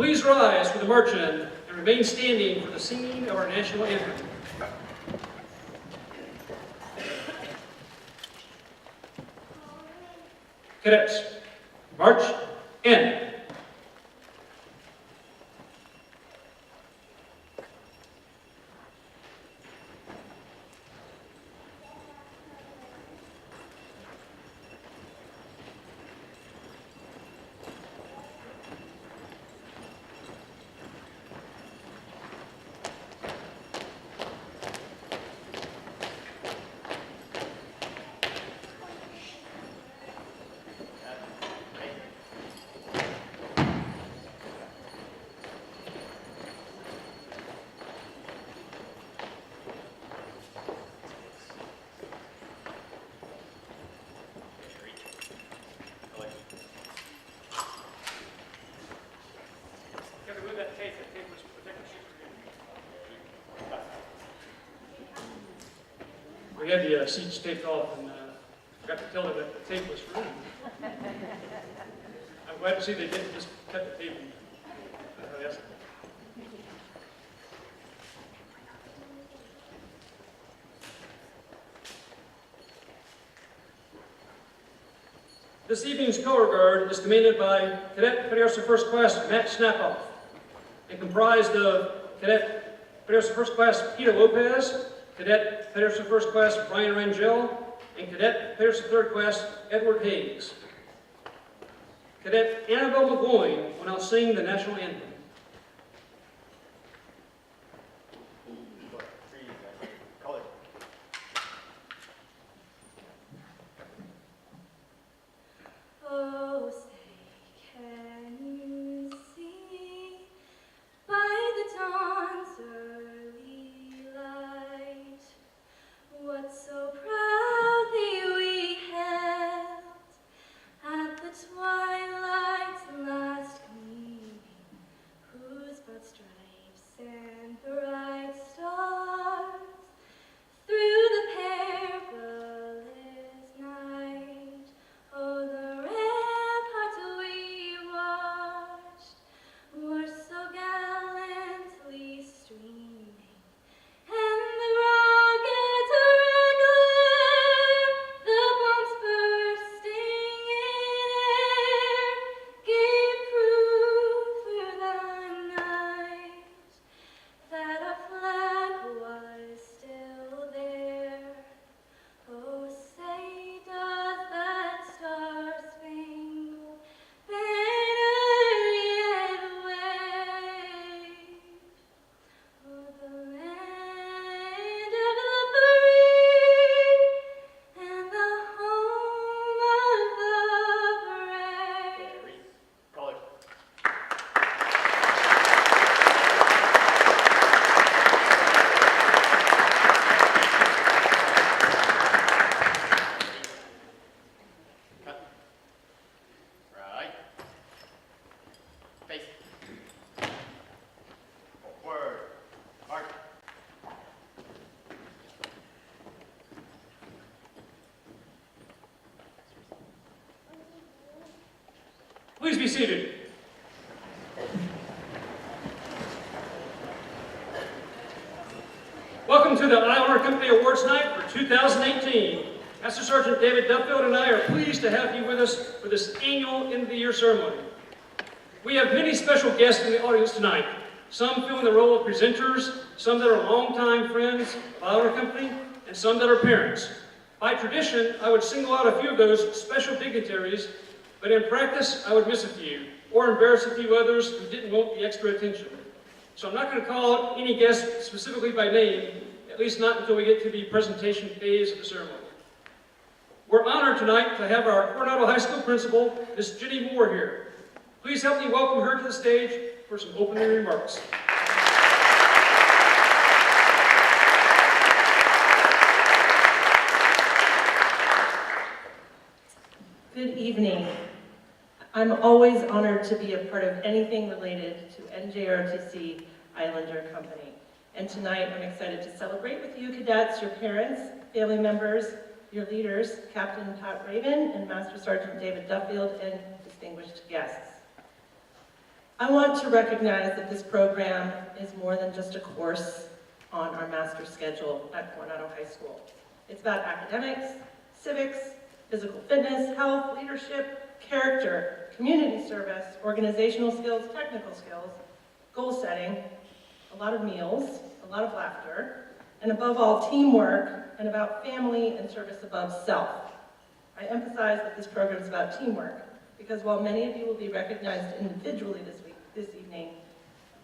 Please rise for the march-in and remain standing for the singing of our national anthem. Cadets, march in. We had the seats taped off and forgot to tell them that the tape was free. I'm glad to see they didn't just cut the tape. Yes. This evening's color guard is commanded by Cadet Petty Officer First Class Matt Snapoff and comprised of Cadet Petty Officer First Class Peter Lopez, Cadet Petty Officer First Class Brian Rangel, and Cadet Petty Officer Third Class Edward Hayes. Cadet Annabelle McGloin will now sing the national anthem. Oh, say, can you see by the dawn's early light what so proudly we held at the twilight's last gleaming, whose broad stripes and bright stars through the perilous night, oh, the ramparts we watched were so gallantly streaming, and the rockets regular, the bombs bursting in air, gave proof through the night that our flag was still there. Oh, say does that star-spangled banner yet wave? Oh, the land of the free and the home of the brave. Color. Cut. Right. Face. Forward. Mark. Please be seated. Welcome to the Iowa Company Awards Night for 2018. Master Sergeant David Duffield and I are pleased to have you with us for this annual end-of-the-year ceremony. We have many special guests in the audience tonight, some filling the role of presenters, some that are longtime friends of Iowa Company, and some that are parents. By tradition, I would single out a few of those special dignitaries, but in practice, I would miss a few, or embarrass a few others who didn't want the extra attention. So I'm not going to call out any guest specifically by name, at least not until we get to the presentation phase of the ceremony. We're honored tonight to have our Coronado High School principal, Miss Jenny Moore, here. Please help me welcome her to the stage for some opening remarks. Good evening. I'm always honored to be a part of anything related to NJROTC Islander Company. And tonight I'm excited to celebrate with you cadets, your parents, family members, your leaders, Captain Pat Raven and Master Sergeant David Duffield, and distinguished guests. I want to recognize that this program is more than just a course on our master schedule at Coronado High School. It's about academics, civics, physical fitness, health, leadership, character, community service, organizational skills, technical skills, goal setting, a lot of meals, a lot of laughter, and above all, teamwork, and about family and service above self. I emphasize that this program is about teamwork, because while many of you will be recognized individually this evening,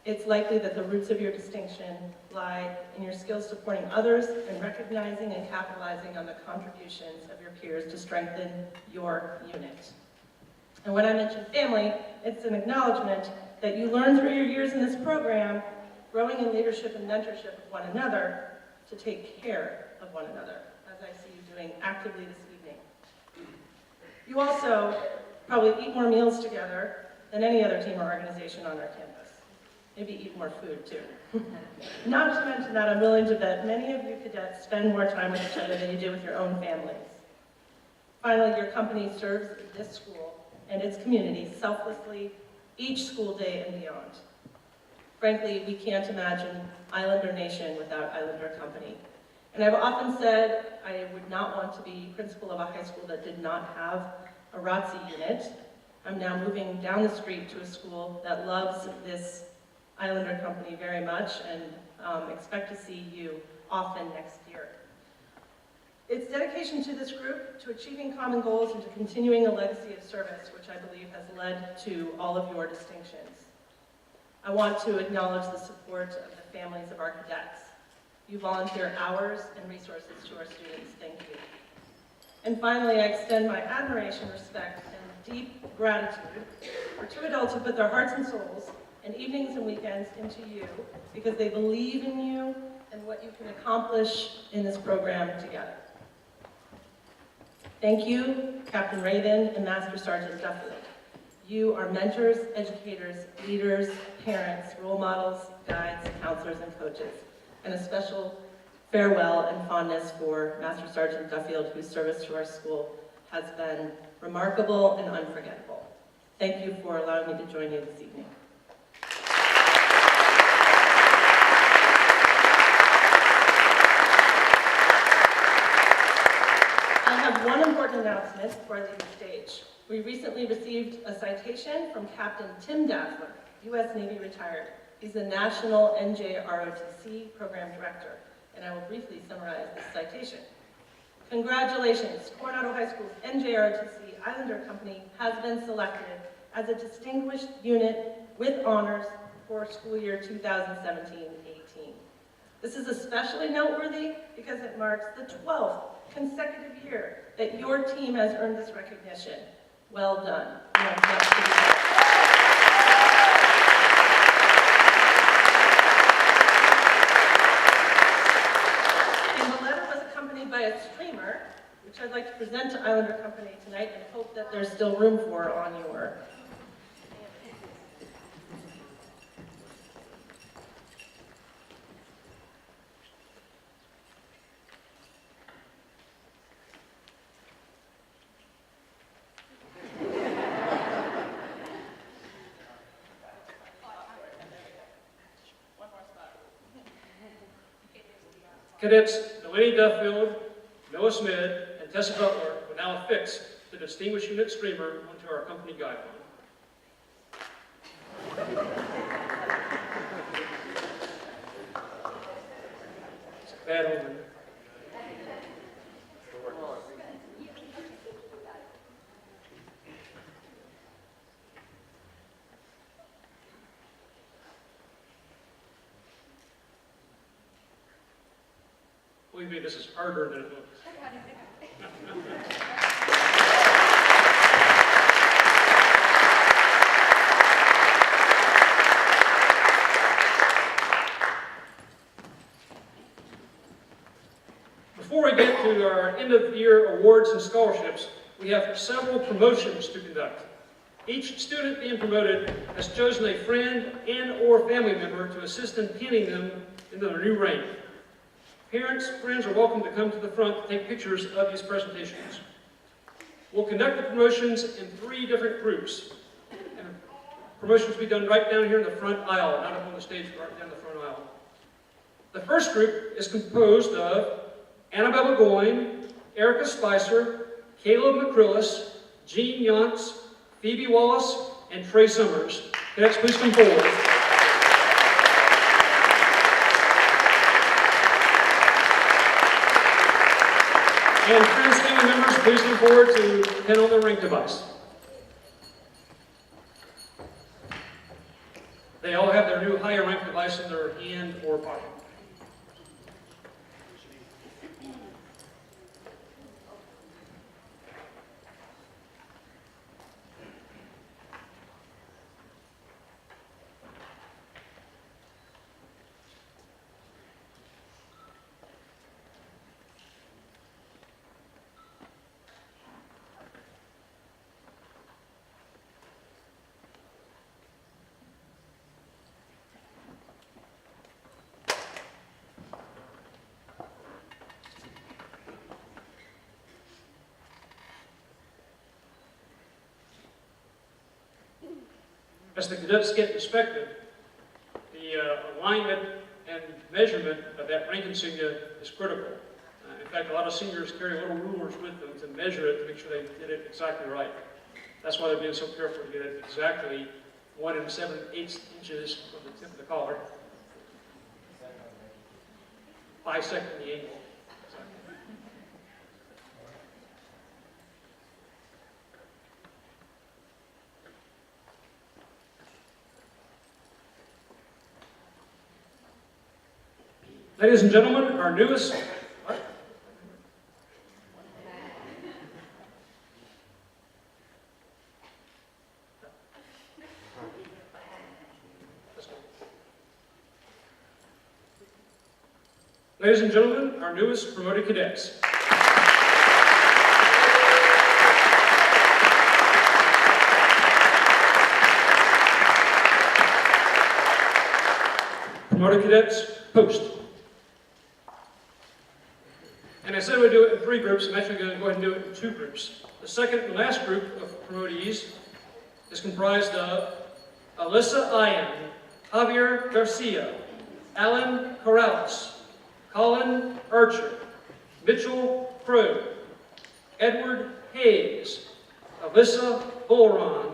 it's likely that the roots of your distinction lie in your skills supporting others and recognizing and capitalizing on the contributions of your peers to strengthen your unit. And when I mention family, it's an acknowledgement that you learn through your years in this program, growing in leadership and mentorship of one another, to take care of one another, as I see you doing actively this evening. You also probably eat more meals together than any other team or organization on our campus. Maybe eat more food, too. Not to mention that I'm willing to bet many of you cadets spend more time with each other than you do with your own families. Finally, your company serves this school and its community selflessly each school day and beyond. Frankly, we can't imagine Islander Nation without Islander Company. And I've often said I would not want to be principal of a high school that did not have a ROTC unit. I'm now moving down the street to a school that loves this Islander Company very much, and expect to see you often next year. Its dedication to this group, to achieving common goals, and to continuing a legacy of service, which I believe has led to all of your distinctions. I want to acknowledge the support of the families of our cadets. You volunteer hours and resources to our students. Thank you. And finally, I extend my admiration, respect, and deep gratitude for two adults who put their hearts and souls and evenings and weekends into you because they believe in you and what you can accomplish in this program together. Thank you, Captain Raven and Master Sergeant Duffield. You are mentors, educators, leaders, parents, role models, guides, counselors, and coaches. And a special farewell and fondness for Master Sergeant Duffield, whose service to our school has been remarkable and unforgettable. Thank you for allowing me to join you this evening. I have one important announcement before I leave the stage. We recently received a citation from Captain Tim Dazzler, U.S. Navy retired. He's the National Njrotc Program Director, and I will briefly summarize this citation. Congratulations, Coronado High School's Njrotc Islander Company has been selected as a distinguished unit with honors for school year 2017-18. This is especially noteworthy because it marks the 12th consecutive year that your team has earned this recognition. Well done. And the letter was accompanied by a streamer, which I'd like to present to Islander Company tonight and hope that there's still room for on your. Cadets Delaney Duffield, Noah Smith, and Tessa Butler will now affix the Distinguished Unit Streamer onto our company guideline. It's a bad omen. Believe me, this is harder than it looks. Before we get to our end-of-the-year awards and scholarships, we have several promotions to conduct. Each student being promoted has chosen a friend and/or family member to assist in pinning them into their new rank. Parents, friends are welcome to come to the front to take pictures of these presentations. We'll conduct the promotions in 3 different groups. Promotions will be done right down here in the front aisle, not up on the stage, but right down the front aisle. The first group is composed of Annabelle Goyne, Erica Spicer, Caleb McCrillis, Jean Yonts, Phoebe Wallace, and Trey Summers. Cadets, please come forward. And trans family members, please come forward to pin on the rank device. They all have their new higher rank device in their hand or pocket. As the cadets get inspected, the alignment and measurement of that rank insignia is critical. In fact, a lot of seniors carry little rulers with them to measure it to make sure they did it exactly right. That's why they're being so careful to get it exactly 1 7/8 inches from the tip of the collar, bisecting the angle. Ladies and gentlemen, our newest... What? Ladies and gentlemen, our newest promoted cadets. Promoted cadets, post. And I said we'd do it in 3 groups. I'm actually going to go ahead and do it in 2 groups. The second and last group of promotees is comprised of Alyssa Ian, Javier Garcia, Alan Corrales, Colin Archer, Mitchell Crow, Edward Hayes, Alyssa Bullron,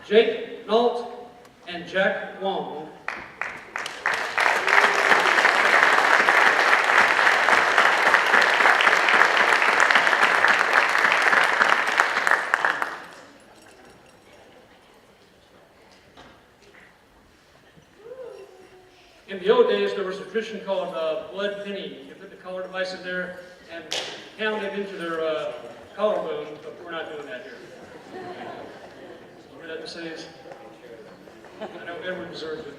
Jake Nault, and Jack Wong. In the old days, there was a tradition called blood pinning. You put the collar device in there and pound it into their collarbone, but we're not doing that here. You hear that, Mercedes? I know Edward deserves it.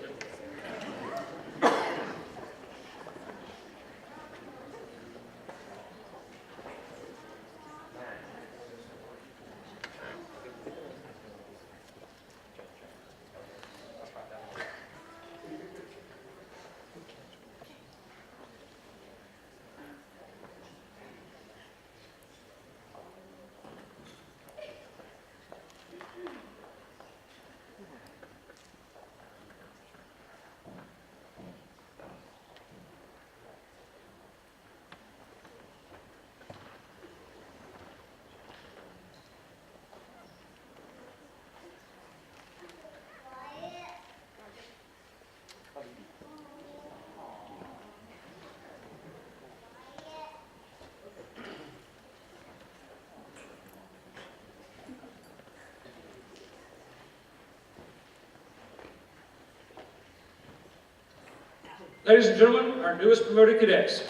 Ladies and gentlemen, our newest promoted cadets.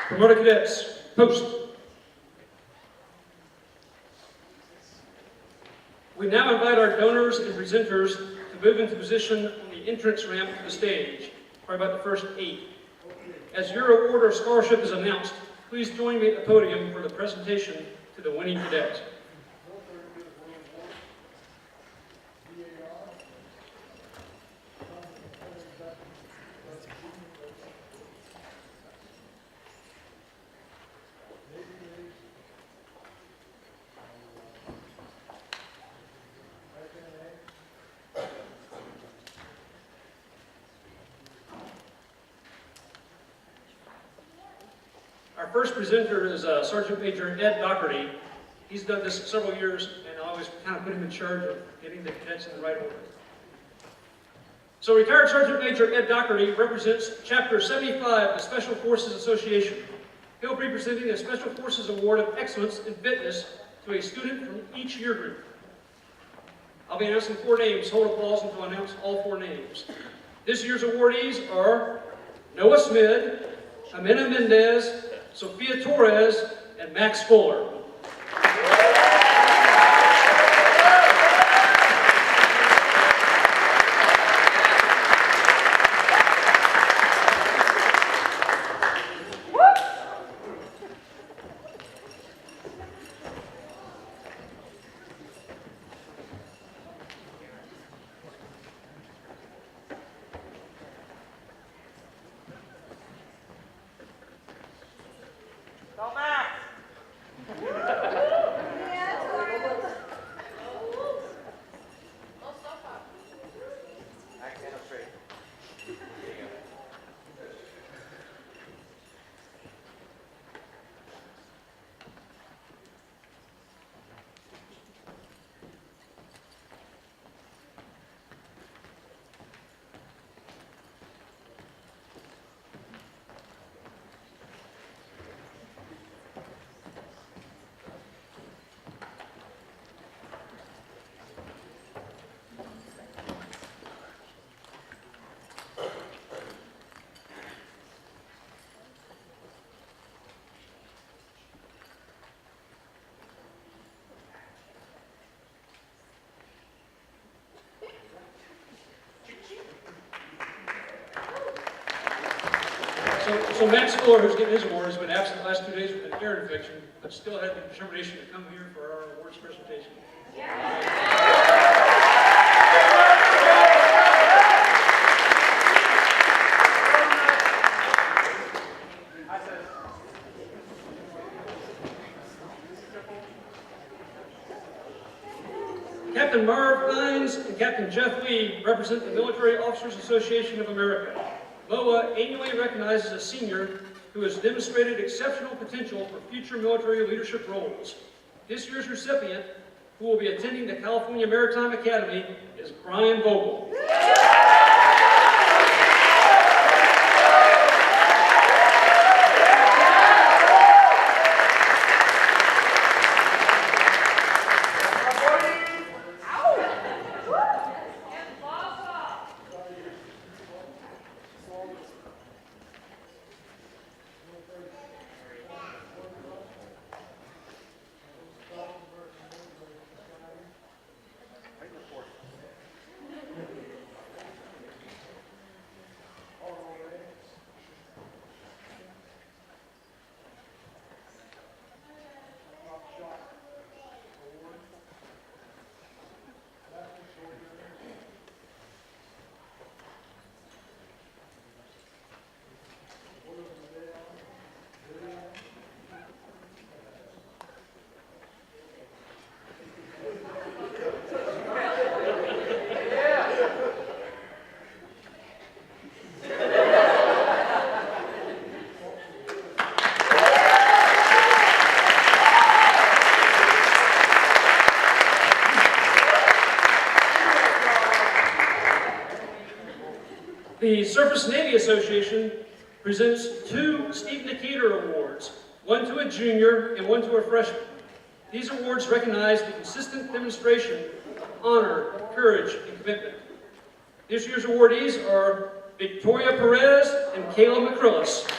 Promoted cadets, post. We now invite our donors and presenters to move into position on the entrance ramp to the stage, probably about the first 8. As your award or scholarship is announced, please join me at the podium for the presentation to the winning cadets. Our first presenter is Sergeant Major Ed Doherty. He's done this several years, and I always kind of put him in charge of getting the cadets in the right order. So retired Sergeant Major Ed Doherty represents Chapter 75 of the Special Forces Association. He'll be presenting a Special Forces Award of Excellence in Fitness to a student from each year group. I'll be announcing 4 names. Hold applause until I announce all 4 names. This year's awardees are Noah Smid, Amina Mendez, Sophia Torres, and Max Fuller. So Max Fuller, who's getting his award, has been absent the last 2 days with an ear infection, but still had the determination to come here for our awards presentation. Captain Marv Hines and Captain Jeff Lee represent the Military Officers Association of America. MOA annually recognizes a senior who has demonstrated exceptional potential for future military leadership roles. This year's recipient, who will be attending the California Maritime Academy, is Brian Vogel. The Surface Navy Association presents 2 Steve Decatur Awards, one to a junior and one to a freshman. These awards recognize the consistent demonstration of honor, courage, and commitment. This year's awardees are Victoria Perez and Kayla McCrillis.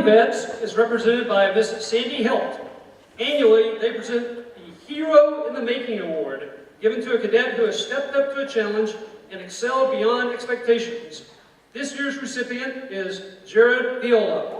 Young Vets is represented by Miss Sandy Helt. Annually, they present the Hero in the Making Award, given to a cadet who has stepped up to a challenge and excelled beyond expectations. This year's recipient is Jared Viola.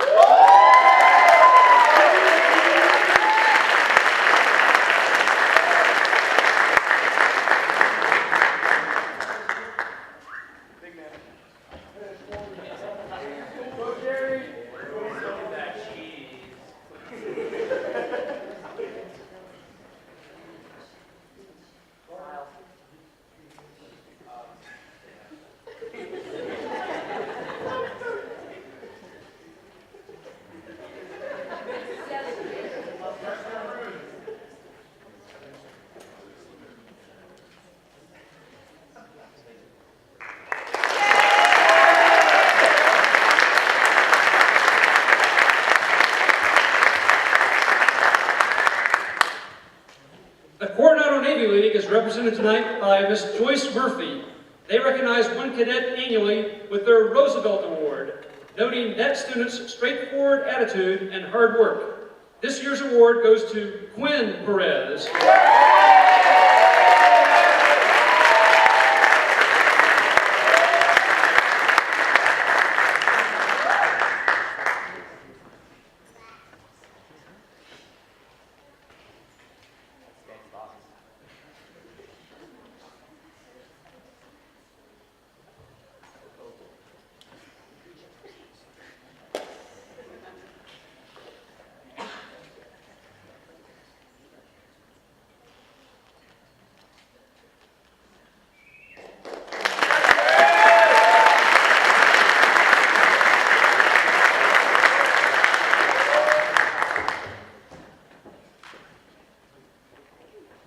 The Coronado Navy League is represented tonight by Miss Joyce Murphy. They recognize one cadet annually with their Roosevelt Award, noting that student's straightforward attitude and hard work. This year's award goes to Quinn Perez.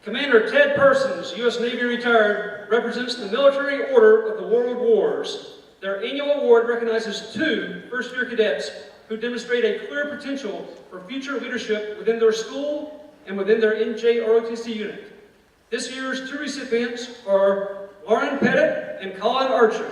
Commander Ted Persons, U.S. Navy retired, represents the Military Order of the World Wars. Their annual award recognizes two first-year cadets who demonstrate a clear potential for future leadership within their school and within their NJROTC unit. This year's two recipients are Lauren Pettit and Colin Archer.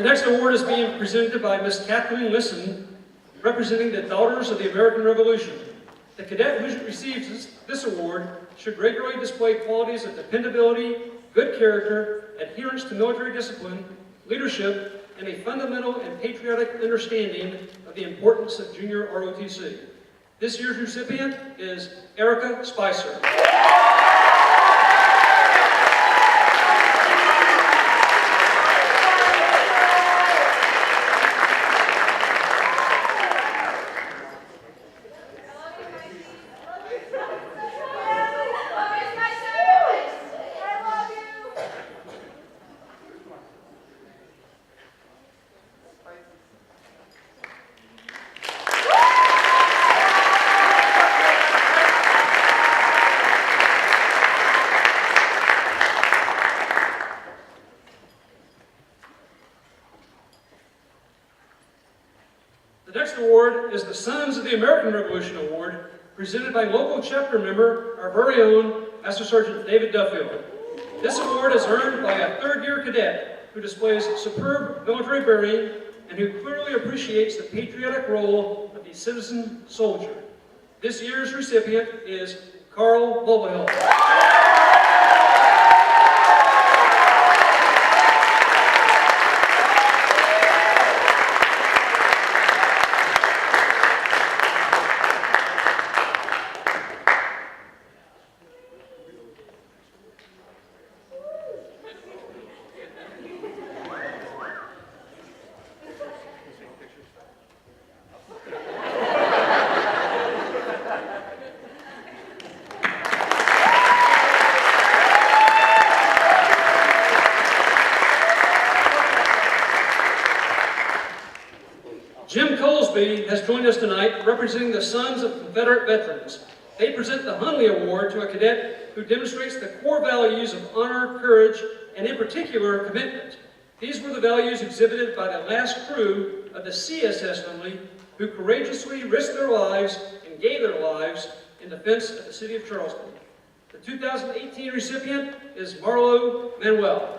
The next award is being presented by Miss Kathleen Lisson, representing the Daughters of the American Revolution. The cadet who receives this award should regularly display qualities of dependability, good character, adherence to military discipline, leadership, and a fundamental and patriotic understanding of the importance of junior ROTC. This year's recipient is Erica Spicer. the American Revolution Award, presented by local chapter member, our very own Master Sergeant David Duffield. This award is earned by a third-year cadet who displays superb military bearing and who clearly appreciates the patriotic role of the citizen soldier. This year's recipient is Carl Bulbahill. Jim Colesby has joined us tonight representing the Sons of Confederate Veterans. They present the Hunley Award to a cadet who demonstrates the core values of honor, courage, and in particular, commitment. These were the values exhibited by the last crew of the CSS Hunley, who courageously risked their lives and gave their lives in defense of the city of Charleston. The 2018 recipient is Marlo Manuel.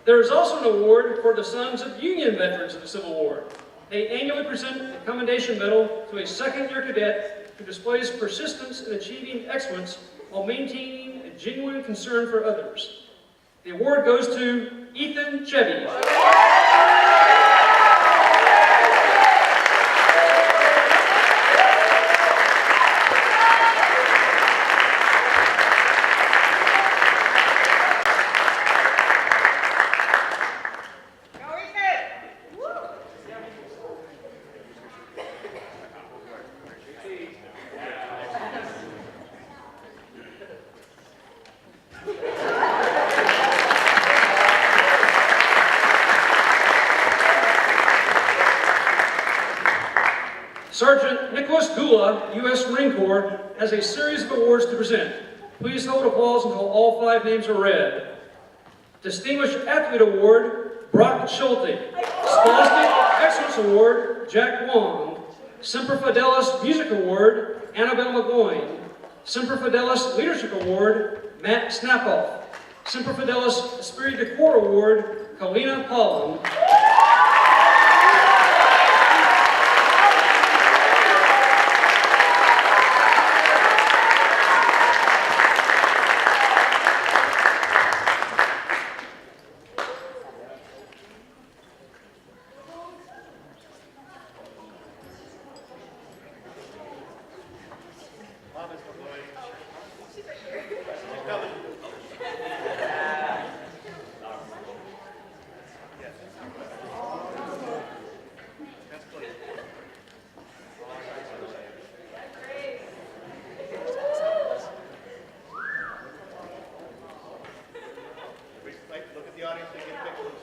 There is also an award for the Sons of Union Veterans of the Civil War. They annually present a commendation medal to a second-year cadet who displays persistence in achieving excellence while maintaining a genuine concern for others. The award goes to Ethan Chevy. Sergeant Nicholas Gula, U.S. Marine Corps, has a series of awards to present. Please hold applause until all 5 names are read. Distinguished Athlete Award, Brock Schulte. Scholastic Excellence Award, Jack Wong. Semper Fidelis Music Award, Annabelle McGoyne. Semper Fidelis Leadership Award, Matt Snapoff. Semper Fidelis Esprit de Corps Award, Kalina Pollan. Look at the audience and get pictures.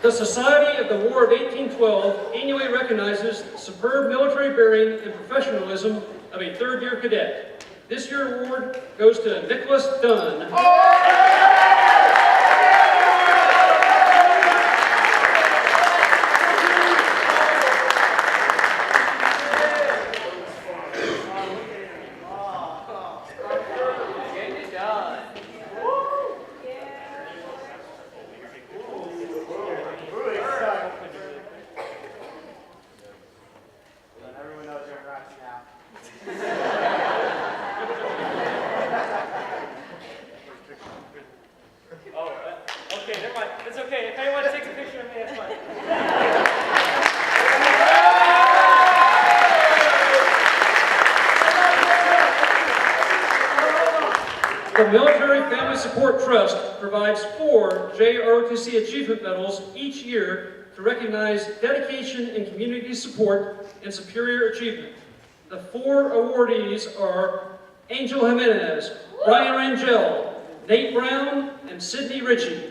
The Society of the War of 1812 annually recognizes the superb military bearing and professionalism of a third-year cadet. This year's award goes to Nicholas Dunn. The Military Family Support Trust provides 4 JROTC Achievement Medals each year to recognize dedication in community support and superior achievement. The 4 awardees are Angel Jimenez, Brian Rangel, Nate Brown, and Sydney Ritchie.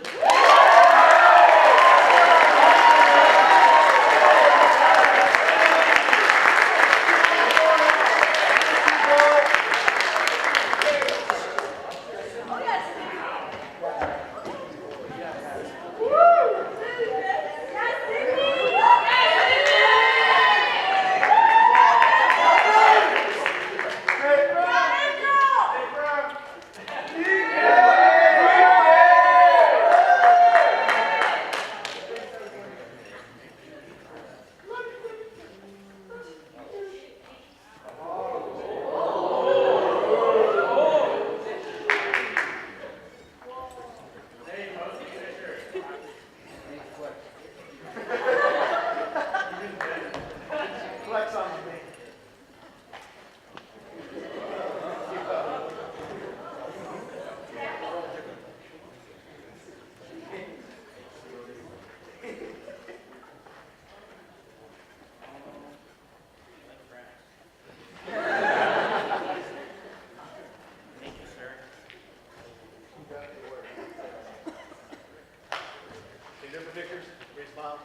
Pictures, great smile.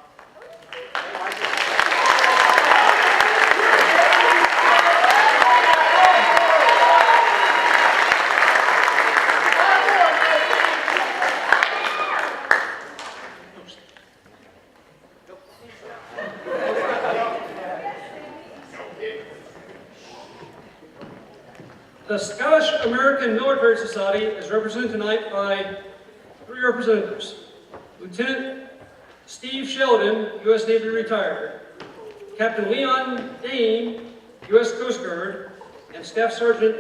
The Scottish American Military Society is represented tonight by 3 representatives. Lieutenant Steve Sheldon, U.S. Navy retired. Captain Leon Dane, U.S. Coast Guard. And Staff Sergeant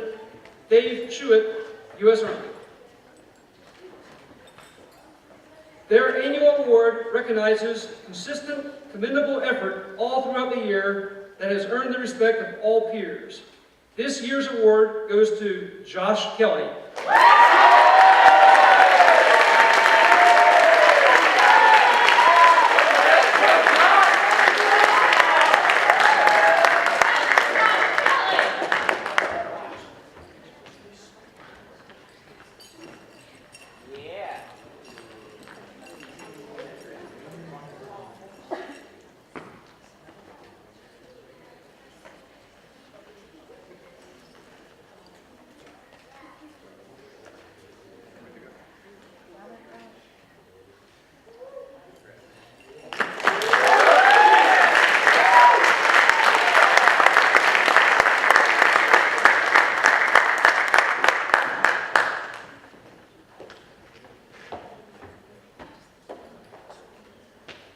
Dave Schuett, U.S. Army. Their annual award recognizes consistent, commendable effort all throughout the year that has earned the respect of all peers. This year's award goes to Josh Kelly.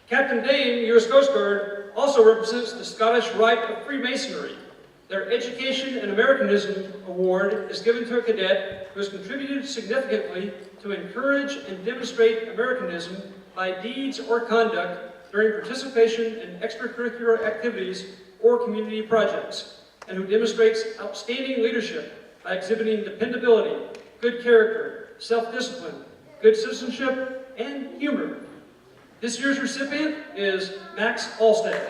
Captain Dane, U.S. Coast Guard, also represents the Scottish Rite of Freemasonry. Their Education and Americanism Award is given to a cadet who has contributed significantly to encourage and demonstrate Americanism by deeds or conduct during participation in extracurricular activities or community projects, and who demonstrates outstanding leadership by exhibiting dependability, good character, self-discipline, good citizenship, and humor. This year's recipient is Max Allsted.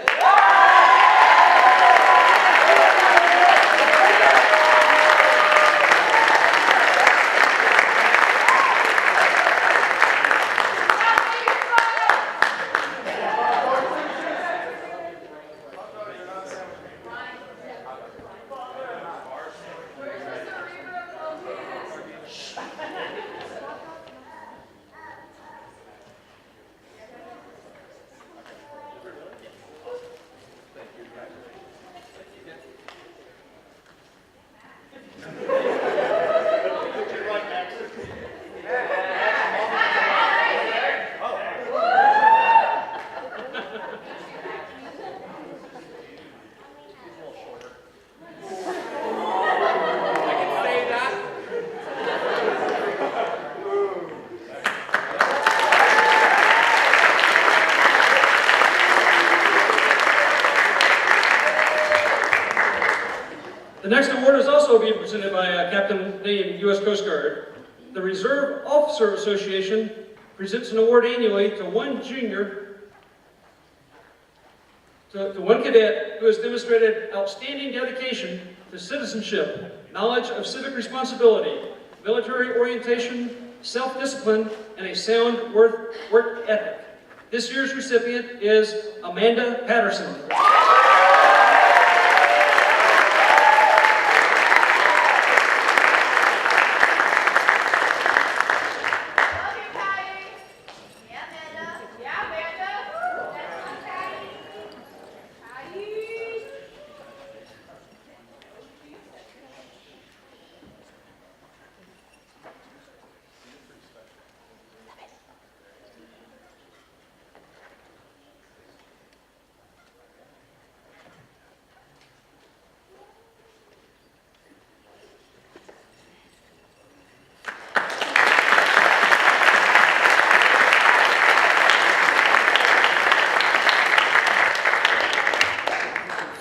The next award is also being presented by Captain Dane, U.S. Coast Guard. The Reserve Officer Association presents an award annually to one cadet who has demonstrated outstanding dedication to citizenship, knowledge of civic responsibility, military orientation, self-discipline, and a sound work ethic. This year's recipient is Amanda Patterson.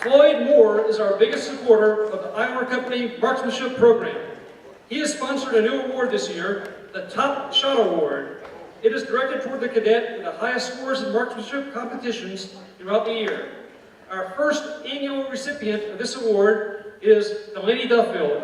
Floyd Moore is our biggest supporter of the Iowa Company Marksmanship Program. He has sponsored a new award this year, the Top Shot Award. It is directed toward the cadet with the highest scores in marksmanship competitions throughout the year. Our first annual recipient of this award is Delaney Duffield.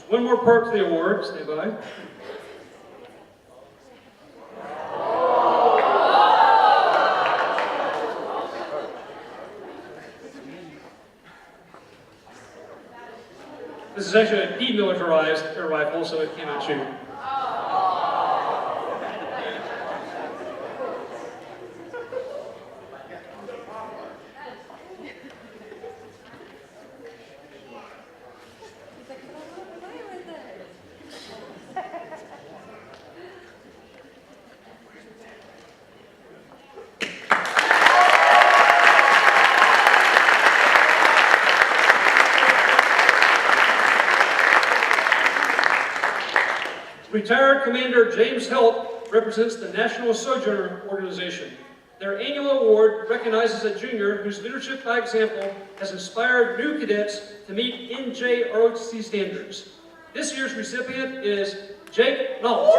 One more part to the award, stay by. This is actually a demilitarized air rifle, so it cannot shoot. Retired Commander James Helt represents the National Sojourner Organization. Their annual award recognizes a junior whose leadership by example has inspired new cadets to meet Njrotc standards. This year's recipient is Jake Nault.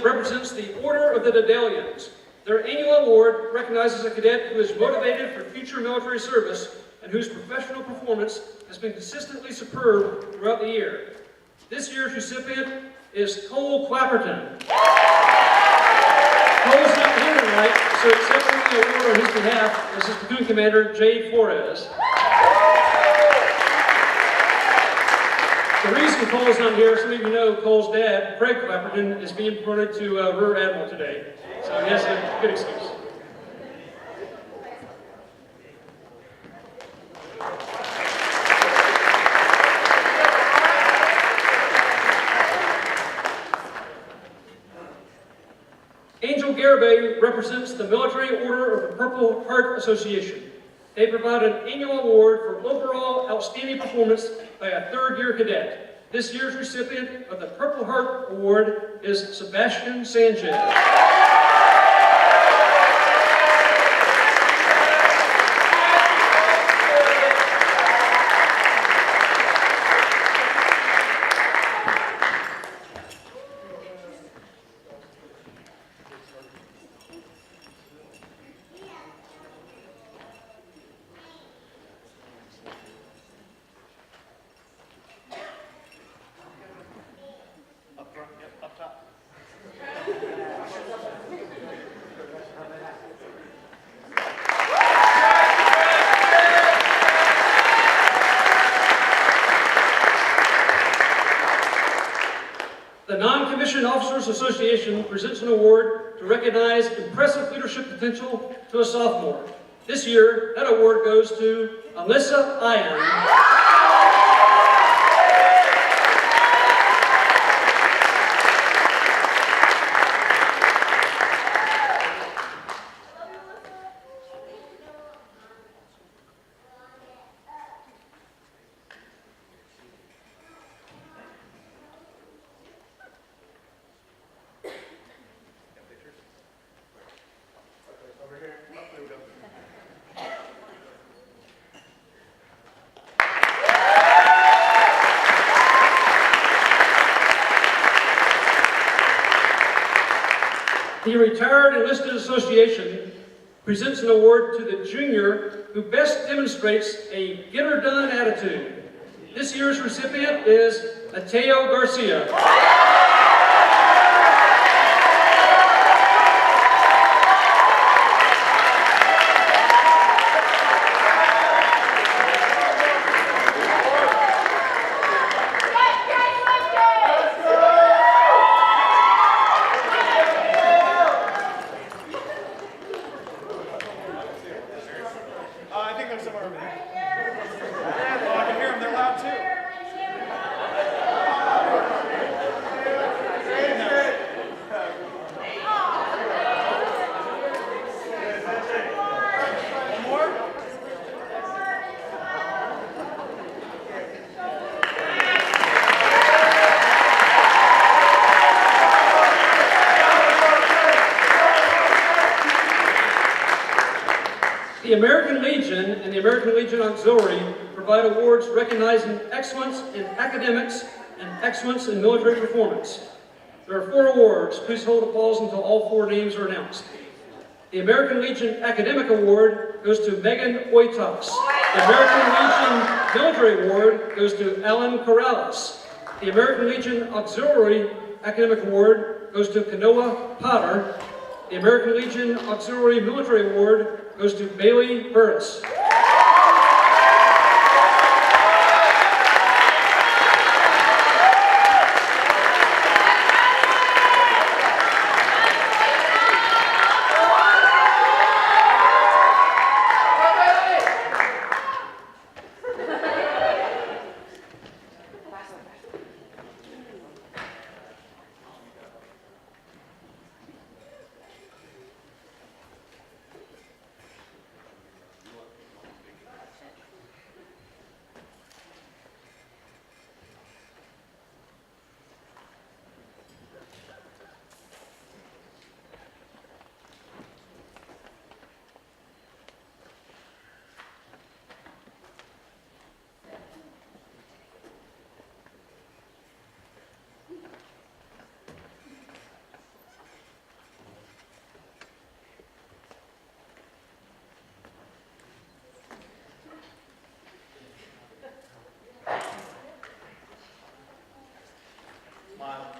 Represents the Order of the Dedalians. Their annual award recognizes a cadet who is motivated for future military service and whose professional performance has been consistently superb throughout the year. This year's recipient is Cole Clapperton. Cole is not here tonight, so accepting the award on his behalf is his platoon commander, Jay Flores. The reason Cole is not here, some of you know Cole's dad, Craig Clapperton, is being promoted to Rear Admiral today. So he has a good excuse. Angel Jimenez represents the Military Order of the Purple Heart Association. They provide an annual award for overall outstanding performance by a third-year cadet. This year's recipient of the Purple Heart Award is Sebastian Sanchez. Up front, yep, up top. The Non-Commissioned Officers Association presents an award to recognize impressive leadership potential to a sophomore. This year, that award goes to Alyssa Ian. Got pictures? Over here. Oh, there we go. The Retired Enlisted Association presents an award to the junior who best demonstrates a get-her-done attitude. This year's recipient is Mateo Garcia. I think there's somewhere over there. Oh, I can hear them. They're loud too. One more? The American Legion and the American Legion Auxiliary provide awards recognizing excellence in academics and excellence in military performance. There are 4 awards. Please hold applause until all 4 names are announced. The American Legion Academic Award goes to Megan Oitos. The American Legion Military Award goes to Alan Corrales. The American Legion Auxiliary Academic Award goes to Kanoa Potter. The American Legion Auxiliary Military Award goes to Bailey Burris. Smile.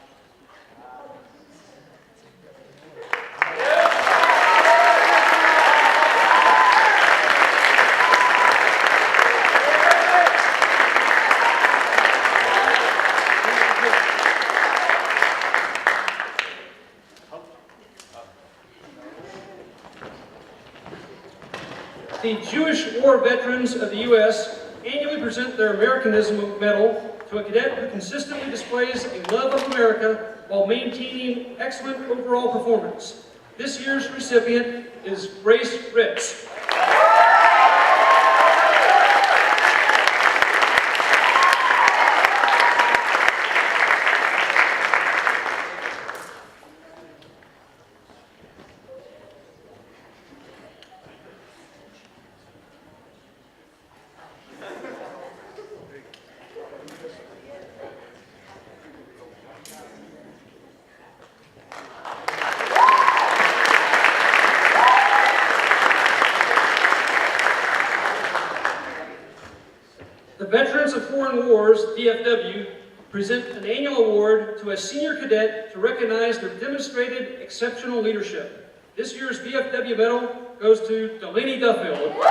The Jewish War Veterans of the U.S. annually present their Americanism Medal to a cadet who consistently displays a love of America while maintaining excellent overall performance. This year's recipient is Grace Ritz. Veterans of Foreign Wars, VFW, present an annual award to a senior cadet to recognize their demonstrated exceptional leadership. This year's VFW medal goes to Delaney Duffield.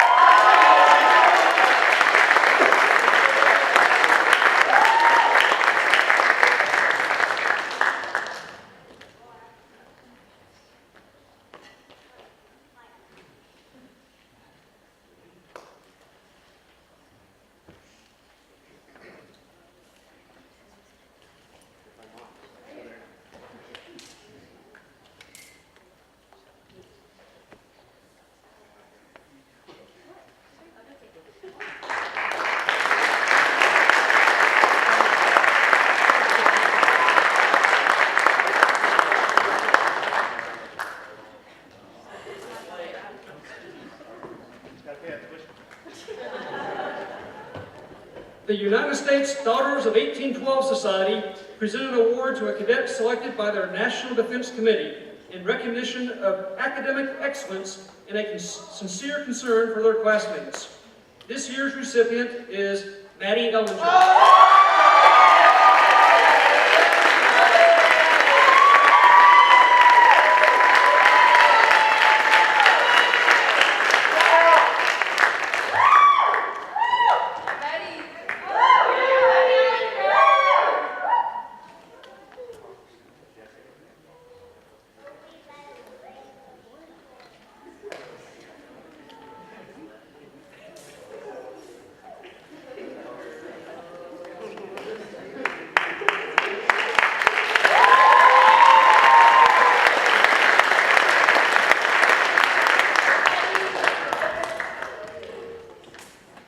The United States Daughters of 1812 Society presented an award to a cadet selected by their National Defense Committee in recognition of academic excellence and a sincere concern for their classmates. This year's recipient is Maddie Ellinger.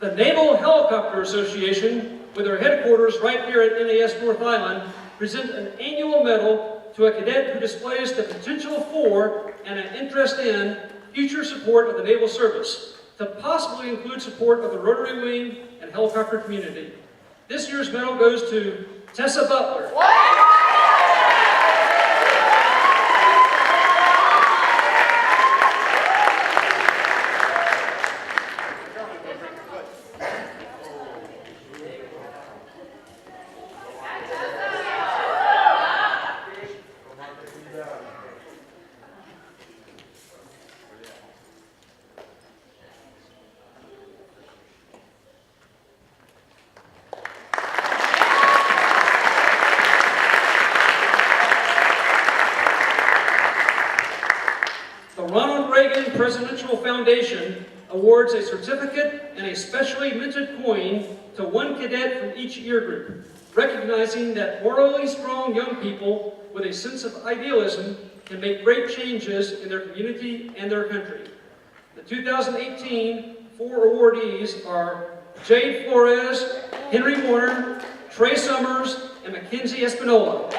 The Naval Helicopter Association, with their headquarters right here at NAS North Island, present an annual medal to a cadet who displays the potential for and an interest in future support of the Naval Service, to possibly include support of the Rotary Wing and helicopter community. This year's medal goes to Tessa Butler. Presidential Foundation awards a certificate and a specially minted coin to one cadet from each year group, recognizing that morally strong young people with a sense of idealism can make great changes in their community and their country. The 2018 four awardees are Jade Flores, Henry Warner, Trey Summers, and Mackenzie Espinola.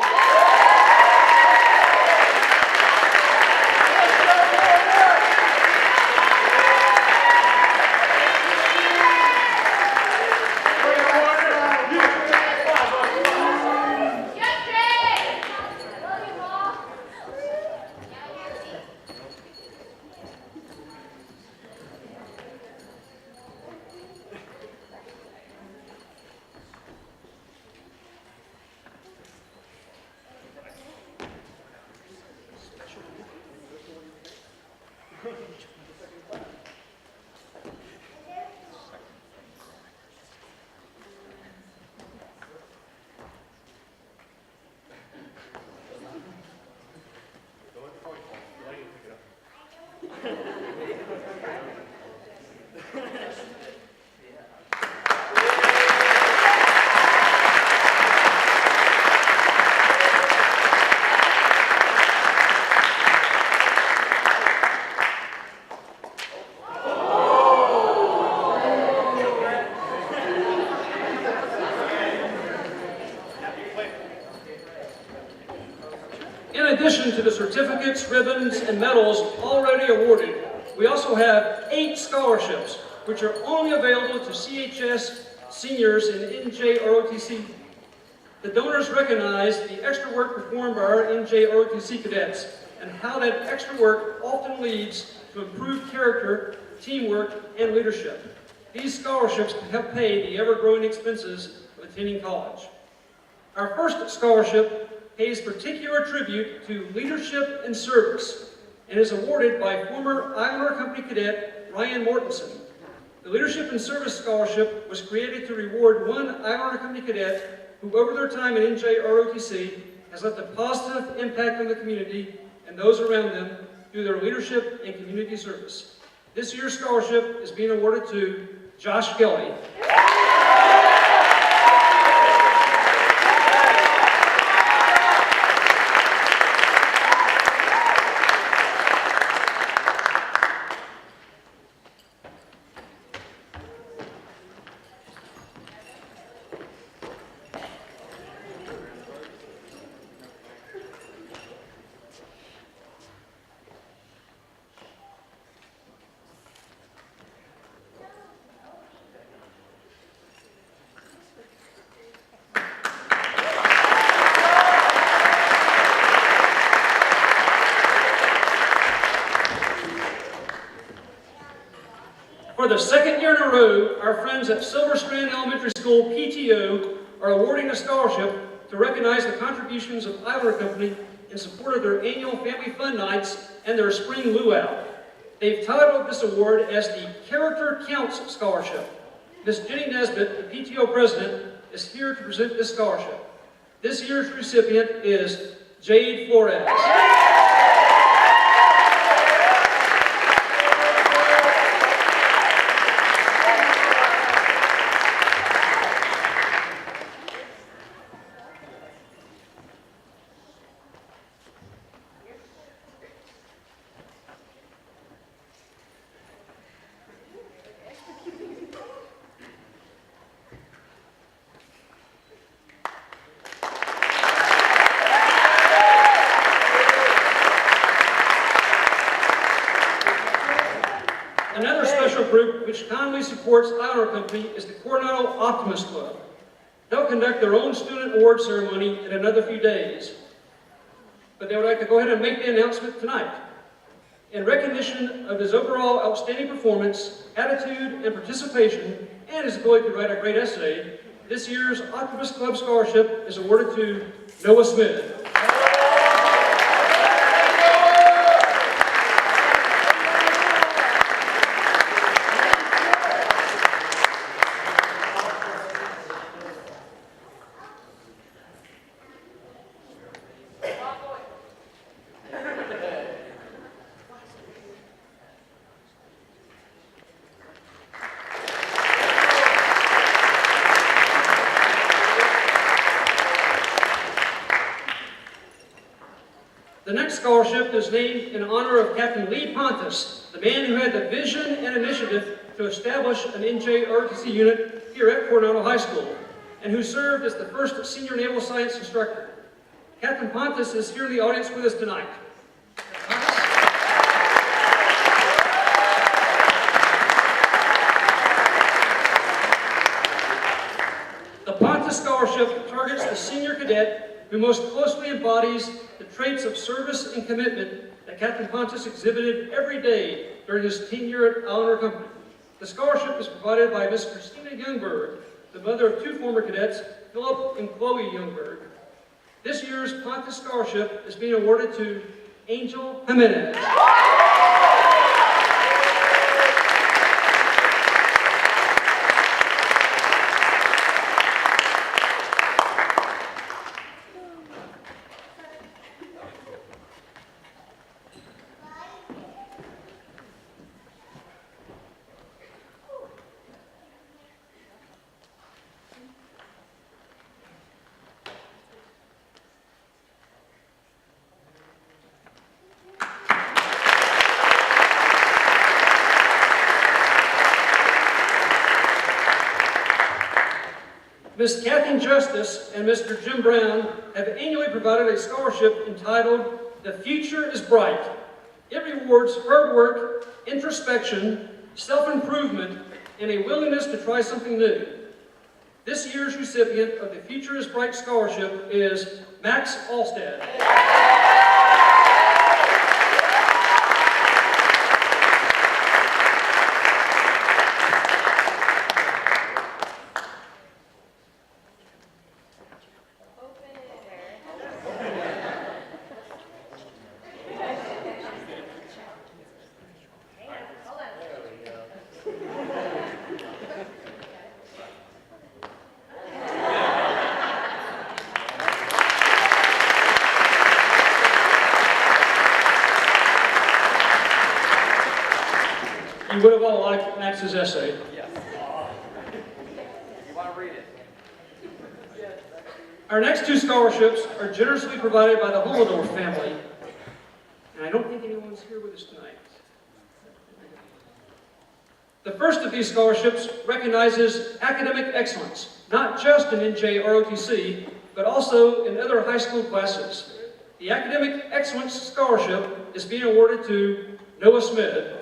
In addition to the certificates, ribbons, and medals already awarded, we also have 8 scholarships, which are only available to CHS seniors in NJROTC. The donors recognize the extra work performed by our NJROTC cadets and how that extra work often leads to improved character, teamwork, and leadership. These scholarships help pay the ever-growing expenses of attending college. Our first scholarship pays particular tribute to leadership and service and is awarded by former Islander Company cadet Ryan Mortensen. The Leadership and Service Scholarship was created to reward one Islander Company cadet who, over their time at NJROTC, has left a positive impact on the community and those around them through their leadership and community service. This year's scholarship is being awarded to Josh Kelly. For the second year in a row, our friends at Silver Strand Elementary School PTO are awarding a scholarship to recognize the contributions of Islander Company in support of their annual Family Fun Nights and their Spring Luau. They've titled this award as the Character Counts Scholarship. Ms. Jenny Nesbitt, the PTO president, is here to present this scholarship. This year's recipient is Jade Flores. Another special group which kindly supports Islander Company is the Coronado Optimist Club. They'll conduct their own student award ceremony in another few days, but they would like to go ahead and make the announcement tonight. In recognition of his overall outstanding performance, attitude, and participation, and his ability to write a great essay, this year's Optimist Club Scholarship is awarded to Noah Smith. The next scholarship is named in honor of Captain Lee Pontus, the man who had the vision and initiative to establish an NJROTC unit here at Coronado High School, and who served as the first senior naval science instructor. Captain Pontus is here in the audience with us tonight. The Pontus Scholarship targets the senior cadet who most closely embodies the traits of service and commitment that Captain Pontus exhibited every day during his tenure at Islander Company. The scholarship is provided by Miss Christina Youngberg, the mother of two former cadets, Philip and Chloe Youngberg. This year's Pontus Scholarship is being awarded to Angel Jimenez. Ms. Kathy Justice and Mr. Jim Brown have annually provided a scholarship entitled The Future is Bright. It rewards hard work, introspection, self-improvement, and a willingness to try something new. This year's recipient of the Future is Bright Scholarship is Max Alstad. Max's essay. Yes. You want to read it? Our next two scholarships are generously provided by the Holodorf family, and I don't think anyone's here with us tonight. The first of these scholarships recognizes academic excellence, not just in NJROTC, but also in other high school classes. The Academic Excellence Scholarship is being awarded to Noah Smith.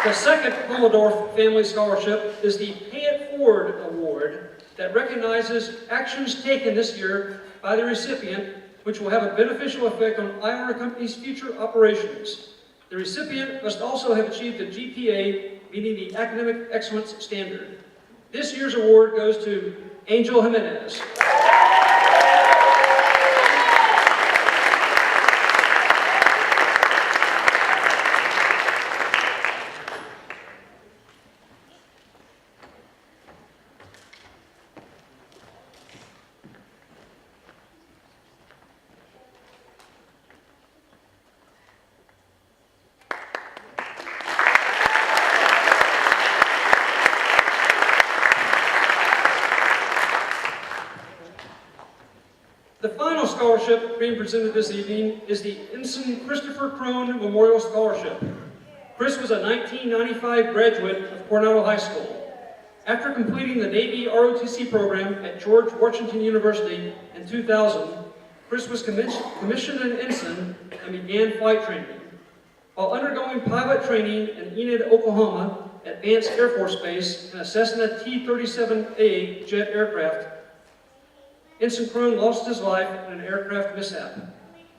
The second Holodorf Family Scholarship is the Pay It Forward Award that recognizes actions taken this year by the recipient, which will have a beneficial effect on Ironwood Company's future operations. The recipient must also have achieved a GPA meeting the academic excellence standard. This year's award goes to Angel Jimenez. The final scholarship being presented this evening is the Ensign Christopher Crone Memorial Scholarship. Chris was a 1995 graduate of Coronado High School. After completing the Navy ROTC program at George Washington University in 2000, Chris was commissioned an ensign and began flight training. While undergoing pilot training in Enid, Oklahoma, at Vance Air Force Base and a Cessna T-37A jet aircraft, Ensign Crone lost his life in an aircraft mishap.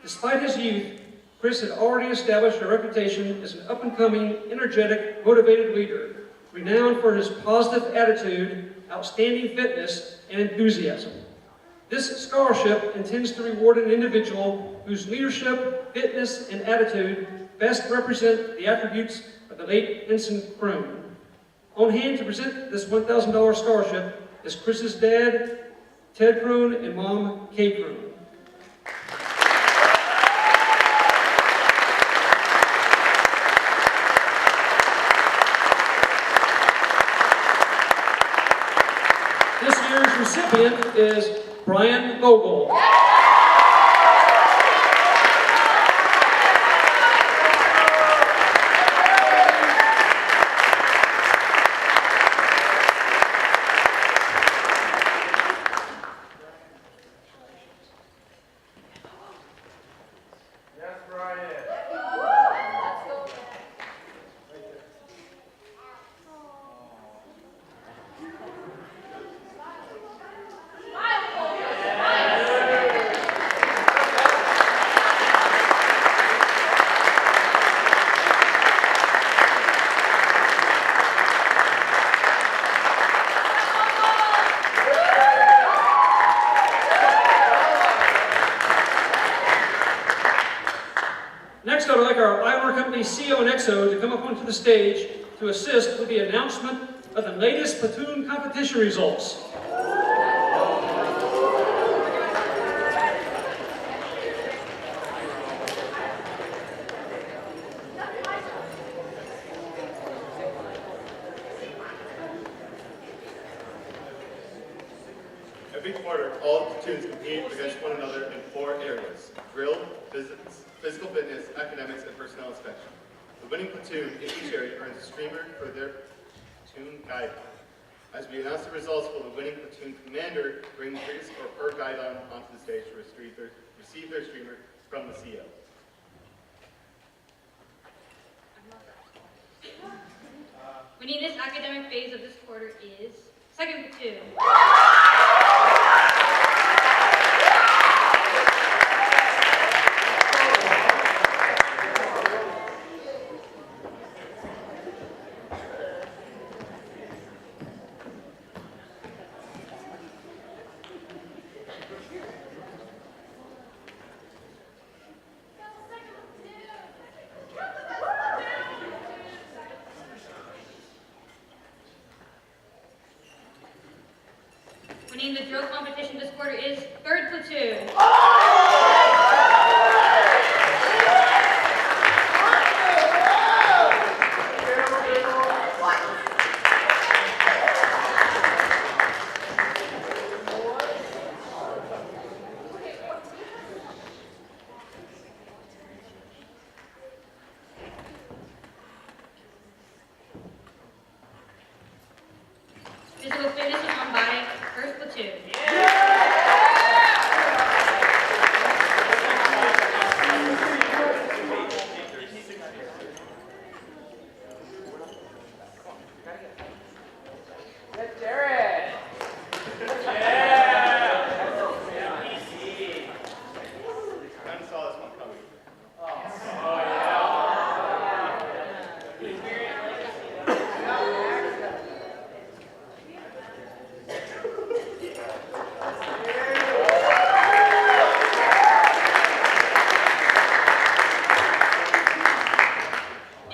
Despite his youth, Chris had already established a reputation as an up-and-coming, energetic, motivated leader, renowned for his positive attitude, outstanding fitness, and enthusiasm. This scholarship intends to reward an individual whose leadership, fitness, and attitude best represent the attributes of the late Ensign Crone. On hand to present this $1,000 scholarship is Chris's dad, Ted Crone, and mom, Kay Crone. This year's recipient is Brian Vogel. Next, I would like our Ironwood Company CO and XO to come up onto the stage to assist with the announcement of the latest platoon competition results. Every quarter, all platoons compete against one another in 4 areas: drill, physical fitness, academics, and personnel inspection. The winning platoon in each area earns a streamer for their platoon guidon. As we announce the results, will the winning platoon commander bring his or her guidon onto the stage to receive their streamer from the CO. Winning this academic phase of this quarter is second platoon. Winning the drill competition this quarter is 3rd Platoon. Physical fitness was won by 1st Platoon. Kind of saw this one coming.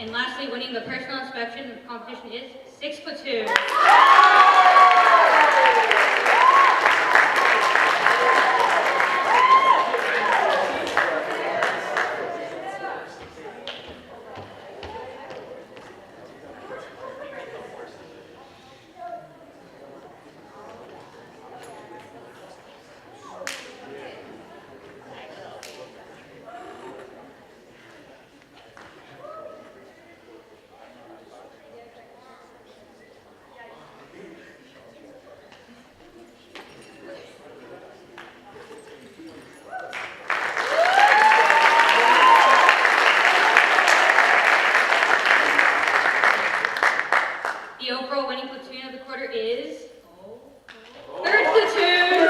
And lastly, winning the personal inspection competition is 6th Platoon. The overall winning platoon of the quarter is 3rd Platoon.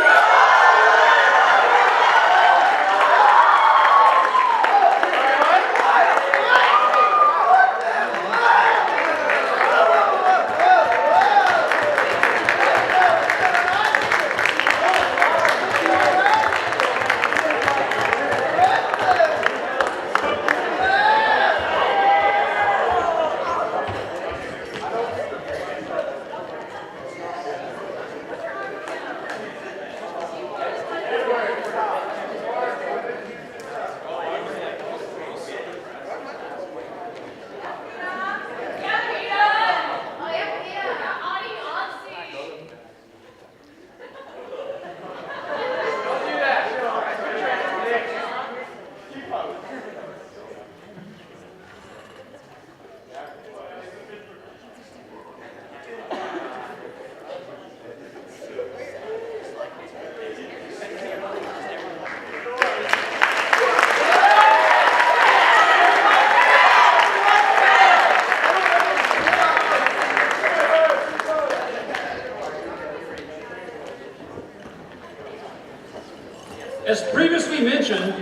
As previously mentioned,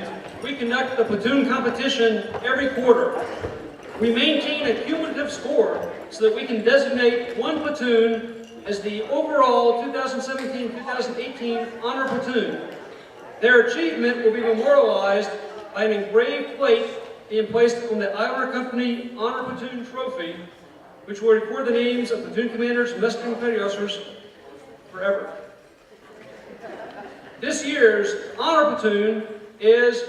we conduct the platoon competition every quarter. We maintain a cumulative score so that we can designate one platoon as the overall 2017-2018 honor platoon. Their achievement will be memorialized by an engraved plate being placed on the Iowa Company Honor Platoon Trophy, which will record the names of platoon commanders and mess petty officers forever. This year's honor platoon is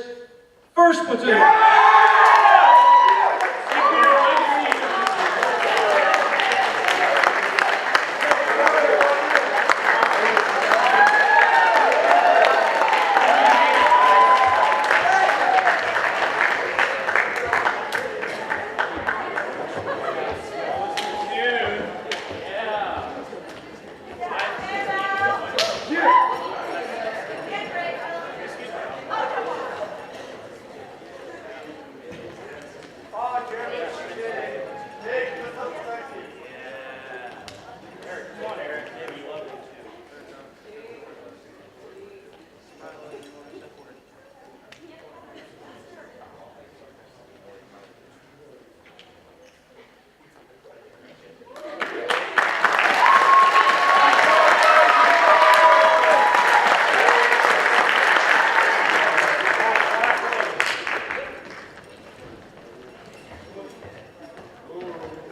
1st Platoon.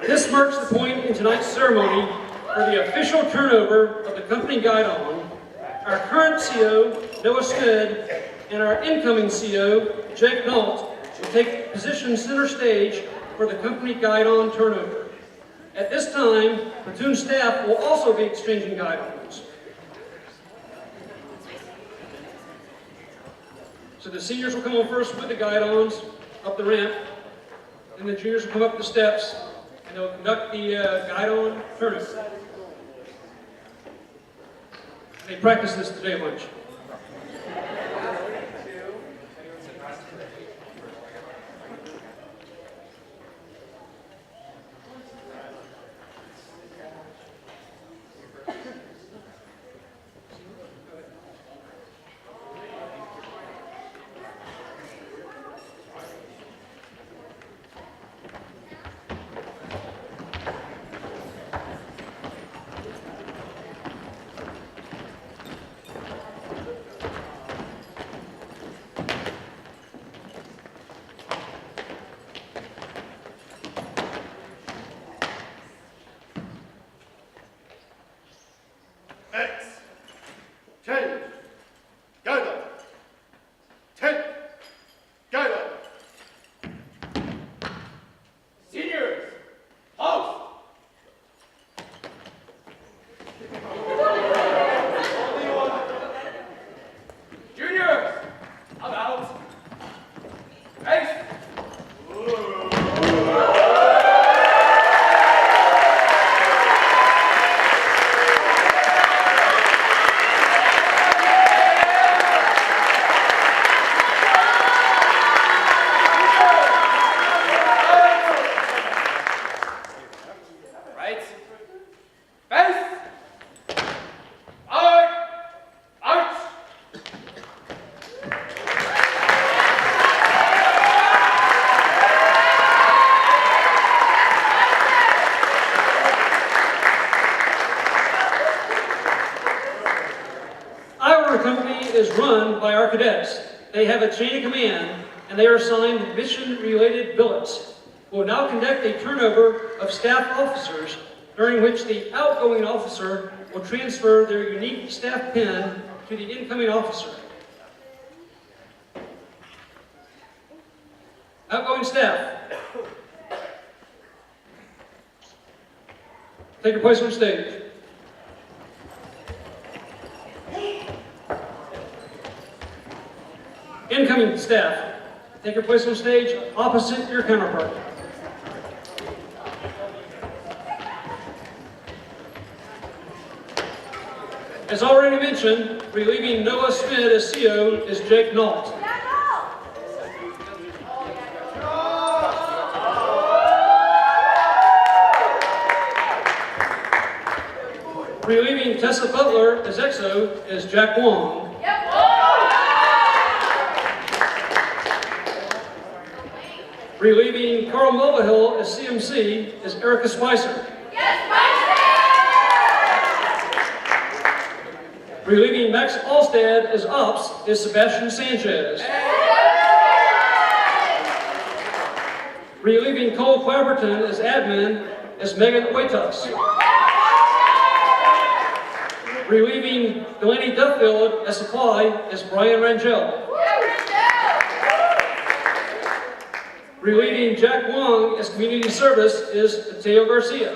This marks the point in tonight's ceremony for the official turnover of the company guidon Our current CO, Noah Smith, and our incoming CO, Jake Njrotc, will take position center stage for the company guide-on turnover. At this time, platoon staff will also be exchanging guide-ons. So the seniors will come on first with the guide-ons up the ramp, and the juniors will come up the steps, and they'll conduct the guide-on turnover. They practice this today at lunch. Change. Guide up. Take. Guide up. Seniors, halt! Juniors, about. Face. Right. Face. Forward. Out. Our company is run by our cadets. They have a chain of command, and they are assigned mission-related billets. We'll now conduct a turnover of staff officers, during which the outgoing officer will transfer their unique staff pin to the incoming officer. Outgoing staff, take your place on stage. Incoming staff, take your place on stage opposite your counterpart. As already mentioned, relieving Noah Smith as CO is Jake Njrotc. Relieving Tessa Butler as XO is Jack Wong. Relieving Carl Mulvihill as CMC is Erica Spicer. Relieving Max Alstad as Ops is Sebastian Sanchez. Relieving Cole Clapperton as Admin is Megan Waitus. Relieving Delaney Duffield as Supply is Brian Rangel. Relieving Jack Wong as Community Service is Mateo Garcia.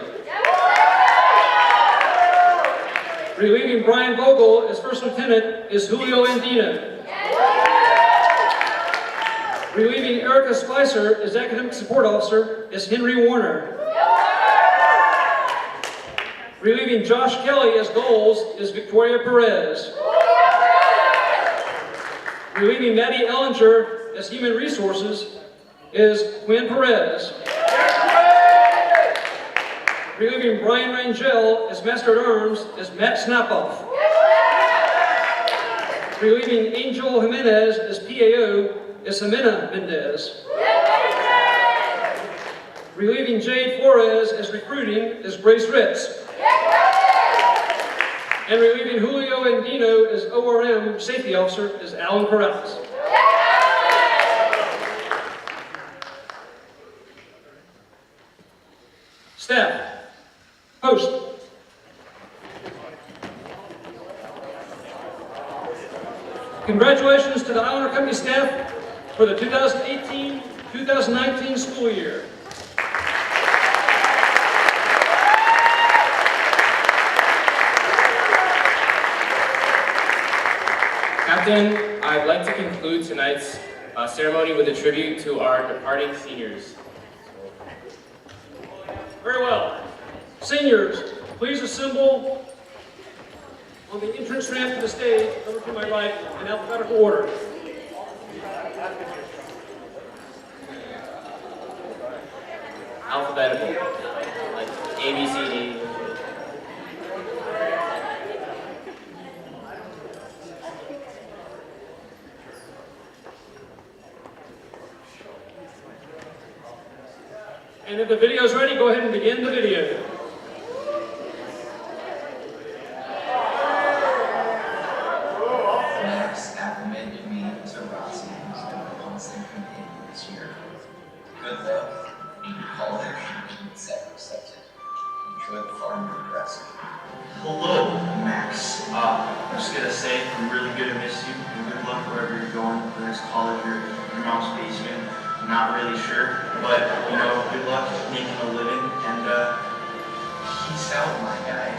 Relieving Brian Vogel as First Lieutenant is Julio Andino. Relieving Erica Spicer as Academic Support Officer is Henry Warner. Relieving Josh Kelly as Goals is Victoria Perez. Relieving Maddie Ellinger as Human Resources is Quinn Perez. Relieving Brian Rangel as Master at Arms is Matt Snapoff. Relieving Angel Jimenez as PAO is Jimena Mendez. Relieving Jade Flores as Recruiting is Grace Ritz. And relieving Julio Andino as ORM Safety Officer is Alan Corrales. Staff, post. Congratulations to the Islander Company staff for the 2018-2019 school year. Captain, I'd like to conclude tonight's ceremony with a tribute to our departing seniors. Very well. Seniors, please assemble on the entrance ramp to the stage, over to my right, in alphabetical order. Alphabetical, like A, B, C, D. And if the video is ready, go ahead and begin the video. Max recommended me to Roxy who's been a constant companion this year. Good luck, and your holiday commitments accepted. Enjoy the farm progressive. Hello, Max. I'm just gonna say I'm really gonna miss you, and good luck wherever you're going, whether it's college or your mom's basement. I'm not really sure, but you know, good luck making a living, and peace out, my guy.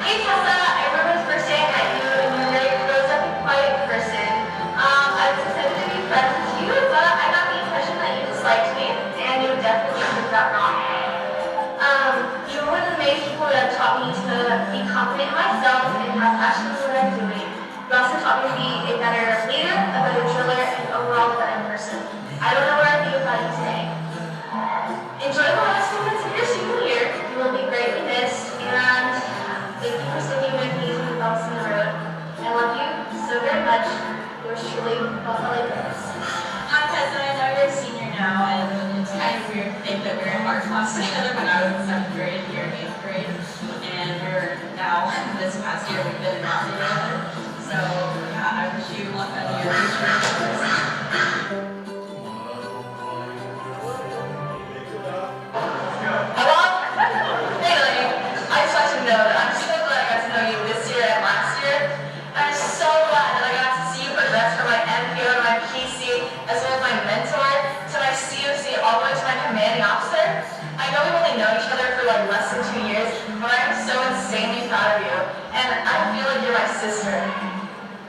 Hey Tessa, I remember the first day I met you and you really rose up and quiet person. I was excited to be friends with you, but I got the impression that you disliked me, and you definitely proved that wrong. You were one of the main people that taught me to be confident in myself and have passion in what I'm doing. You also taught me to be a better leader, a better driller, and overall a better person. I don't know where I'd be without you today. Enjoy the last moments of your senior year. You will be greatly missed, and thank you for sticking with me through the bumps in the road. I love you so very much. Yours truly, Buffalo Bills. Hi Tessa, I know you're a senior now, and it's kind of weird to think that we were in art class together when I was in 7th grade, you're in 8th grade, and we're now, this past year, we've been in art together. So, yeah, I wish you luck on your future. Hello? Hey lady, I just want you to know that I'm so glad I got to know you this year and last year. I'm so glad that I got to see you progress from my MPO to my PC, as well as my mentor, to my COC, all the way to my commanding officer. I know we've only known each other for like less than 2 years, but I'm so insanely proud of you, and I feel like you're my sister.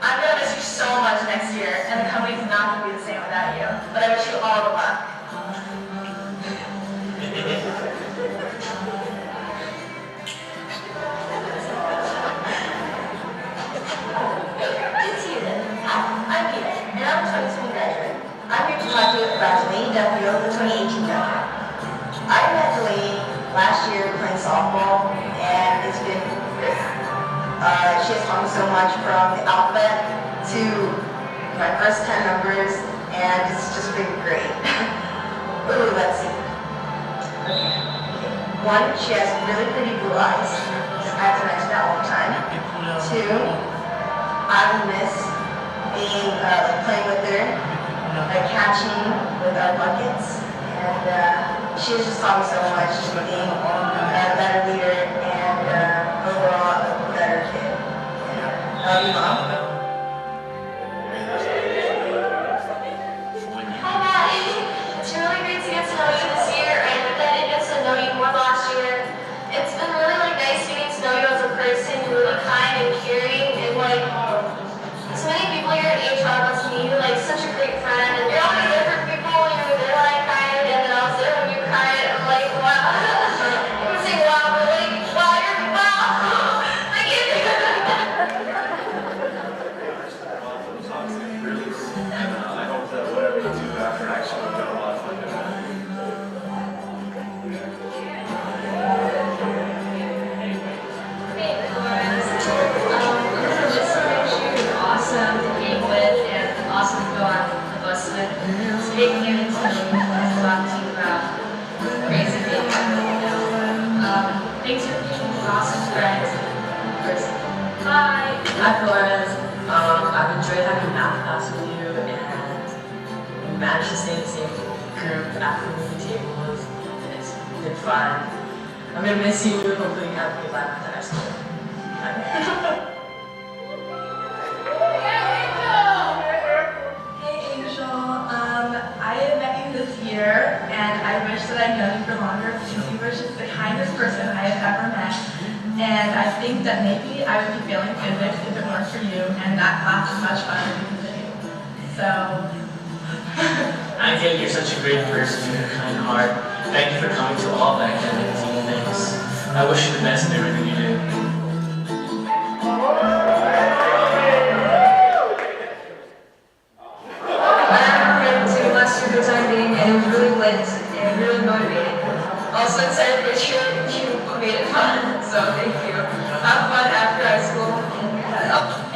I'm gonna miss you so much next year, and the company's not gonna be the same without you, but I wish you all the luck. Good to see you then. I'm Peter, and I'm a 2020 graduate. I'm here to talk to you about Delaney Duffio, the 2018 graduate. I met Delaney last year playing softball, and it's been great. She has taught me so much from the alphabet to my first 10 numbers, and it's just been great. Ooh, let's see. Okay. One, she has really pretty blue eyes. I have to mention that all the time. Two, I will miss being playing with her, catching with our buckets, and she has just taught me so much, just being a better leader and overall a better kid. Love you, Mom. Hi, Maddie. It's really great to get to know you this year. I know that I didn't get to know you more last year. It's been really nice getting to know you as a person. You're really kind and caring, and so many people here at HR want to meet you, such a great friend, and you're always there for people, they're crying, and then I was there when you cried, and I'm like, wow. You would say wow, but wow, you're wow. I can't think of it. Really cool, and I hope that whatever you do after actually will get a lot of fun doing it. Hey, Florence. You're awesome to hang with and awesome to go on the bus with. So big getting to talk to you about crazy things. Thanks for being an awesome friend in person. Bye. Hi Flores. I've enjoyed having math class with you, and we managed to stay in the same group after movie tables, and it's been fun. I'm gonna miss you. Hopefully you have a good life after high school. think that maybe I would be failing physics if it weren't for you, and that class is much fun because of you. So, I think you're such a great person and a kind heart. Thank you for coming to all the academic team things. I wish you the best in everything you do. for the time being, and it was really lit and really motivating. Also excited for sure you made it fun, so thank you. Have fun after high school.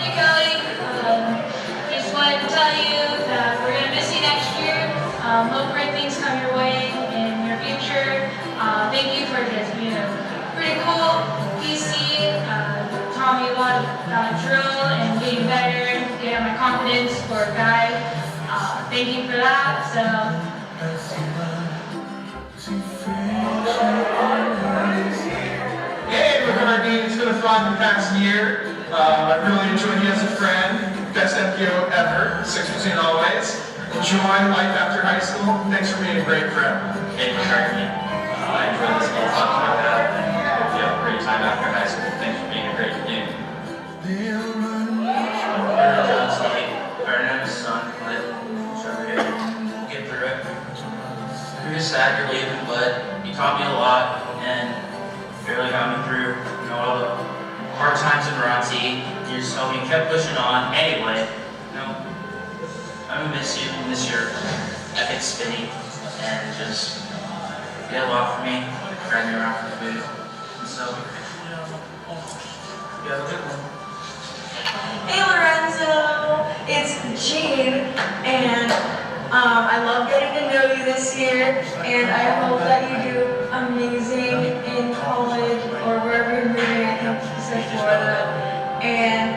Hey Kelly, just wanted to tell you that we're gonna miss you next year. Hope great things come your way in your future. Thank you for just being a pretty cool PC. Taught me a lot about drill and getting better, getting my confidence for a guy. Thank you for that. Hey, Ricardi, it's been a fun past year. I've really enjoyed you as a friend. Best MPO ever. 6% always. Enjoy life after high school. Thanks for being a great friend. Hey, Ricardi. I enjoyed this whole talk about that. Hope you have a great time after high school. Thanks for being a great dude. Our name is Son, but it's over here. We'll get through it. You're sad you're leaving, but you taught me a lot and really got me through, all the hard times in Njrotc. You just helped me, kept pushing on. Anyway, I'm gonna miss you, miss your epic spinning, and just did a lot for me, driving me around for food. And so, you have a good one. Hey Lorenzo, it's Jean, and I love getting to know you this year, and I hope that you do amazing in college or wherever you're moving. I think you said Florida, and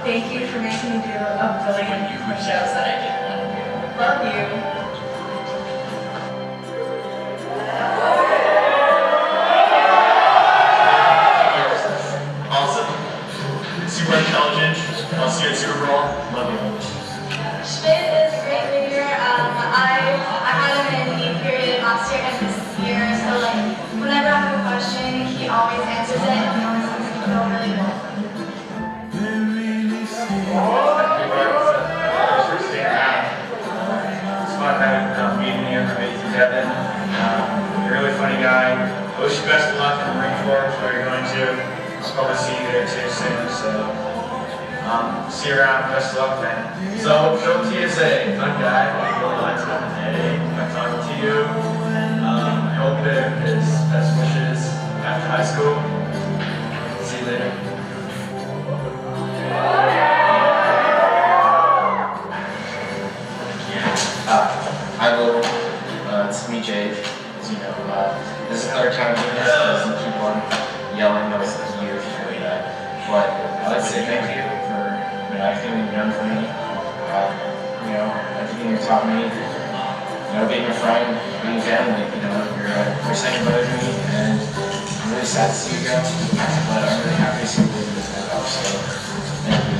thank you for making me do a billion push-ups that I didn't want to do. Love you. Super intelligent. I'll see you at Super Bowl. Love you. Schmidt is a great leader. I had him in the period last year and this year, so whenever I have a question, he always answers it, and he always makes me feel really good. It's fun having meeting you. I met you, Devin. You're a really funny guy. I wish you best of luck in the Marine Corps, where you're going to. I'll probably see you there too soon, so see you around. Best of luck, man. So, Njrotc is a fun guy. I really like talking to you. I hope that his best wishes after high school. See you later. Hi, Will. It's me, Jade. As you know, this is the third time doing this. Doesn't keep on yelling. No, it's you doing that. But I'd like to say thank you for everything you've done for me. Everything you've taught me. Being a friend, being family. You're second brother to me, and I'm really sad to see you go. But I'm really happy to see you leave this as well. So thank you.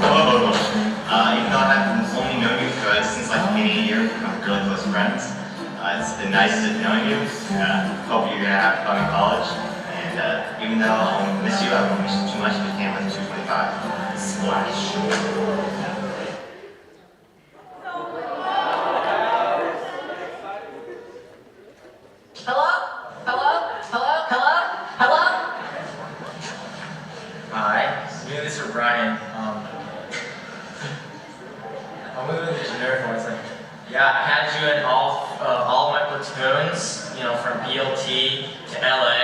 Hello. Even though I've only known you since the beginning of the year, we've become really close friends. It's been nice knowing you. Hope you're gonna have fun in college. And even though I'll miss you, I won't miss you too much if you can't with 225. Splash. Hi, me and this is Ryan. I'm moving to Njrotc. Yeah, I had you in all my platoons, from BLT to LA,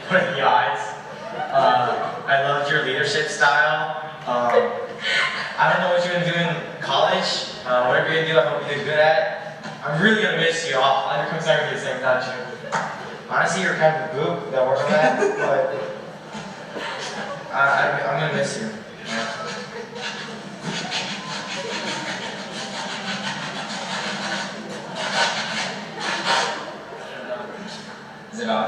putting the eyes. I loved your leadership style. I don't know what you're gonna do in college. Whatever you're gonna do, I hope you do good at. I'm really gonna miss you. I'll never come sorry for the same without you. Honestly, you're kind of a boob that works for that, but I'm gonna miss you. Is it on?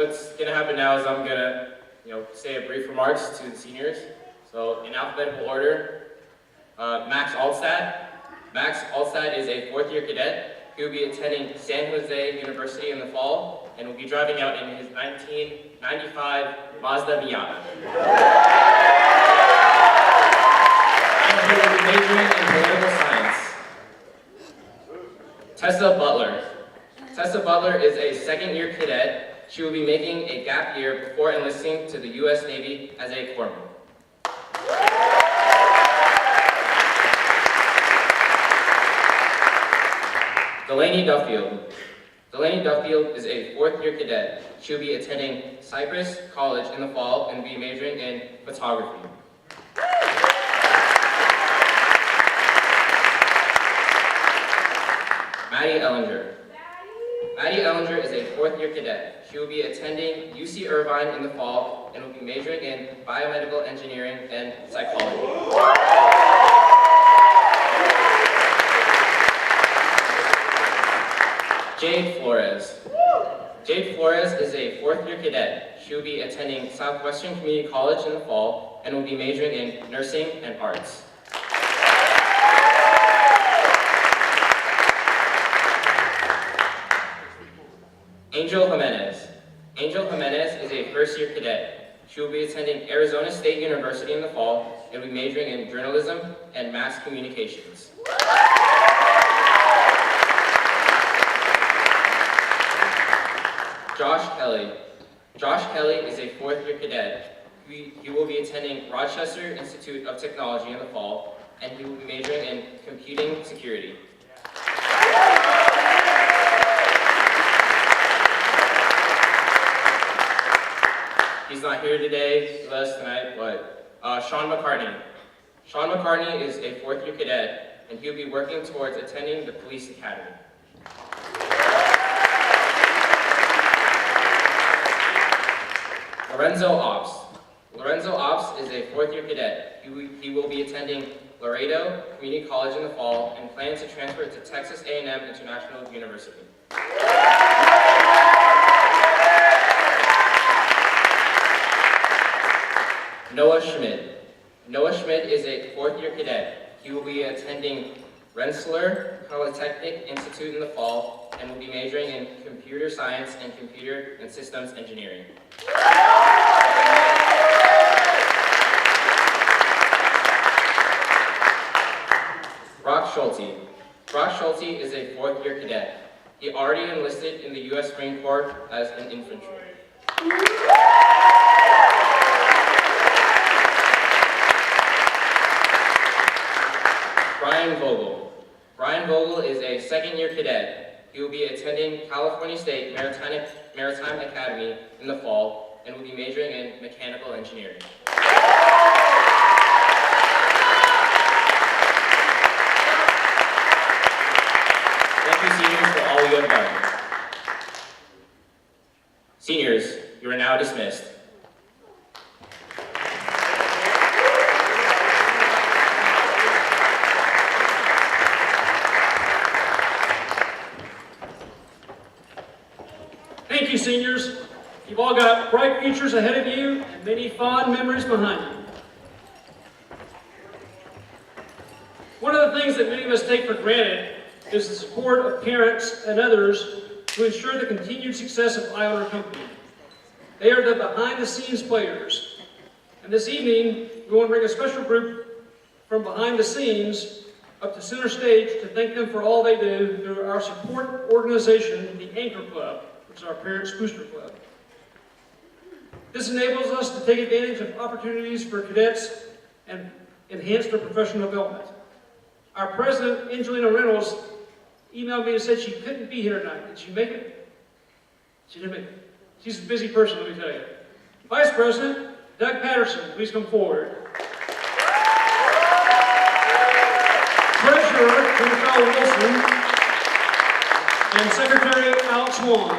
what's going to happen now is I'm going to, say a brief remarks to the seniors. So in alphabetical order, Max Altstad. Max Altstad is a fourth-year cadet. He will be attending San Jose University in the fall and will be driving out in his 1995 Mazda Miata. And he will be majoring in political science. Tessa Butler. Tessa Butler is a second-year cadet. She will be making a gap year before enlisting to the U.S. Navy as a corpsman. Delaney Duffield. Delaney Duffield is a fourth-year cadet. She will be attending Cypress College in the fall and will be majoring in photography. Maddie Ellinger. Maddie Ellinger is a fourth-year cadet. She will be attending UC Irvine in the fall and will be majoring in biomedical engineering and psychology. Jade Flores. Jade Flores is a fourth-year cadet. She will be attending Southwestern Community College in the fall and will be majoring in nursing and arts. Angel Jimenez. Angel Jimenez is a first-year cadet. She will be attending Arizona State University in the fall and will be majoring in journalism and mass communications. Josh Kelly. Josh Kelly is a fourth-year cadet. He will be attending Rochester Institute of Technology in the fall and he will be majoring in computing security. He's not here today with us tonight, but Sean McCartney. Sean McCartney is a fourth-year cadet, and he'll be working towards attending the police academy. Lorenzo Ops. Lorenzo Ops is a fourth-year cadet. He will be attending Laredo Community College in the fall and plans to transfer to Texas A&M International University. Noah Schmidt. Noah Schmidt is a fourth-year cadet. He will be attending Rensselaer Polytechnic Institute in the fall and will be majoring in computer science and computer and systems engineering. Brock Schulte. Brock Schulte is a fourth-year cadet. He already enlisted in the U.S. Marine Corps as an infantry. Brian Vogel. Brian Vogel is a second-year cadet. He will be attending California State Maritime Academy in the fall and will be majoring in mechanical engineering. Thank you, seniors, for all you have done. Seniors, you are now dismissed. Thank you, seniors. You've all got bright futures ahead of you and many fond memories behind you. One of the things that many of us take for granted is the support of parents and others to ensure the continued success of Islander Company. They are the behind-the-scenes players. And this evening, we want to bring a special group from behind the scenes up to center stage to thank them for all they do through our support organization, the Anchor Club, which is our Parents Booster Club. This enables us to take advantage of opportunities for cadets and enhance their professional development. Our president, Angelina Reynolds, emailed me and said she couldn't be here tonight. Did she make it? She didn't make it. She's a busy person, let me tell you. Vice President, Doug Patterson, please come forward. Treasurer, Jennifer Wilson, and Secretary Alex Swan.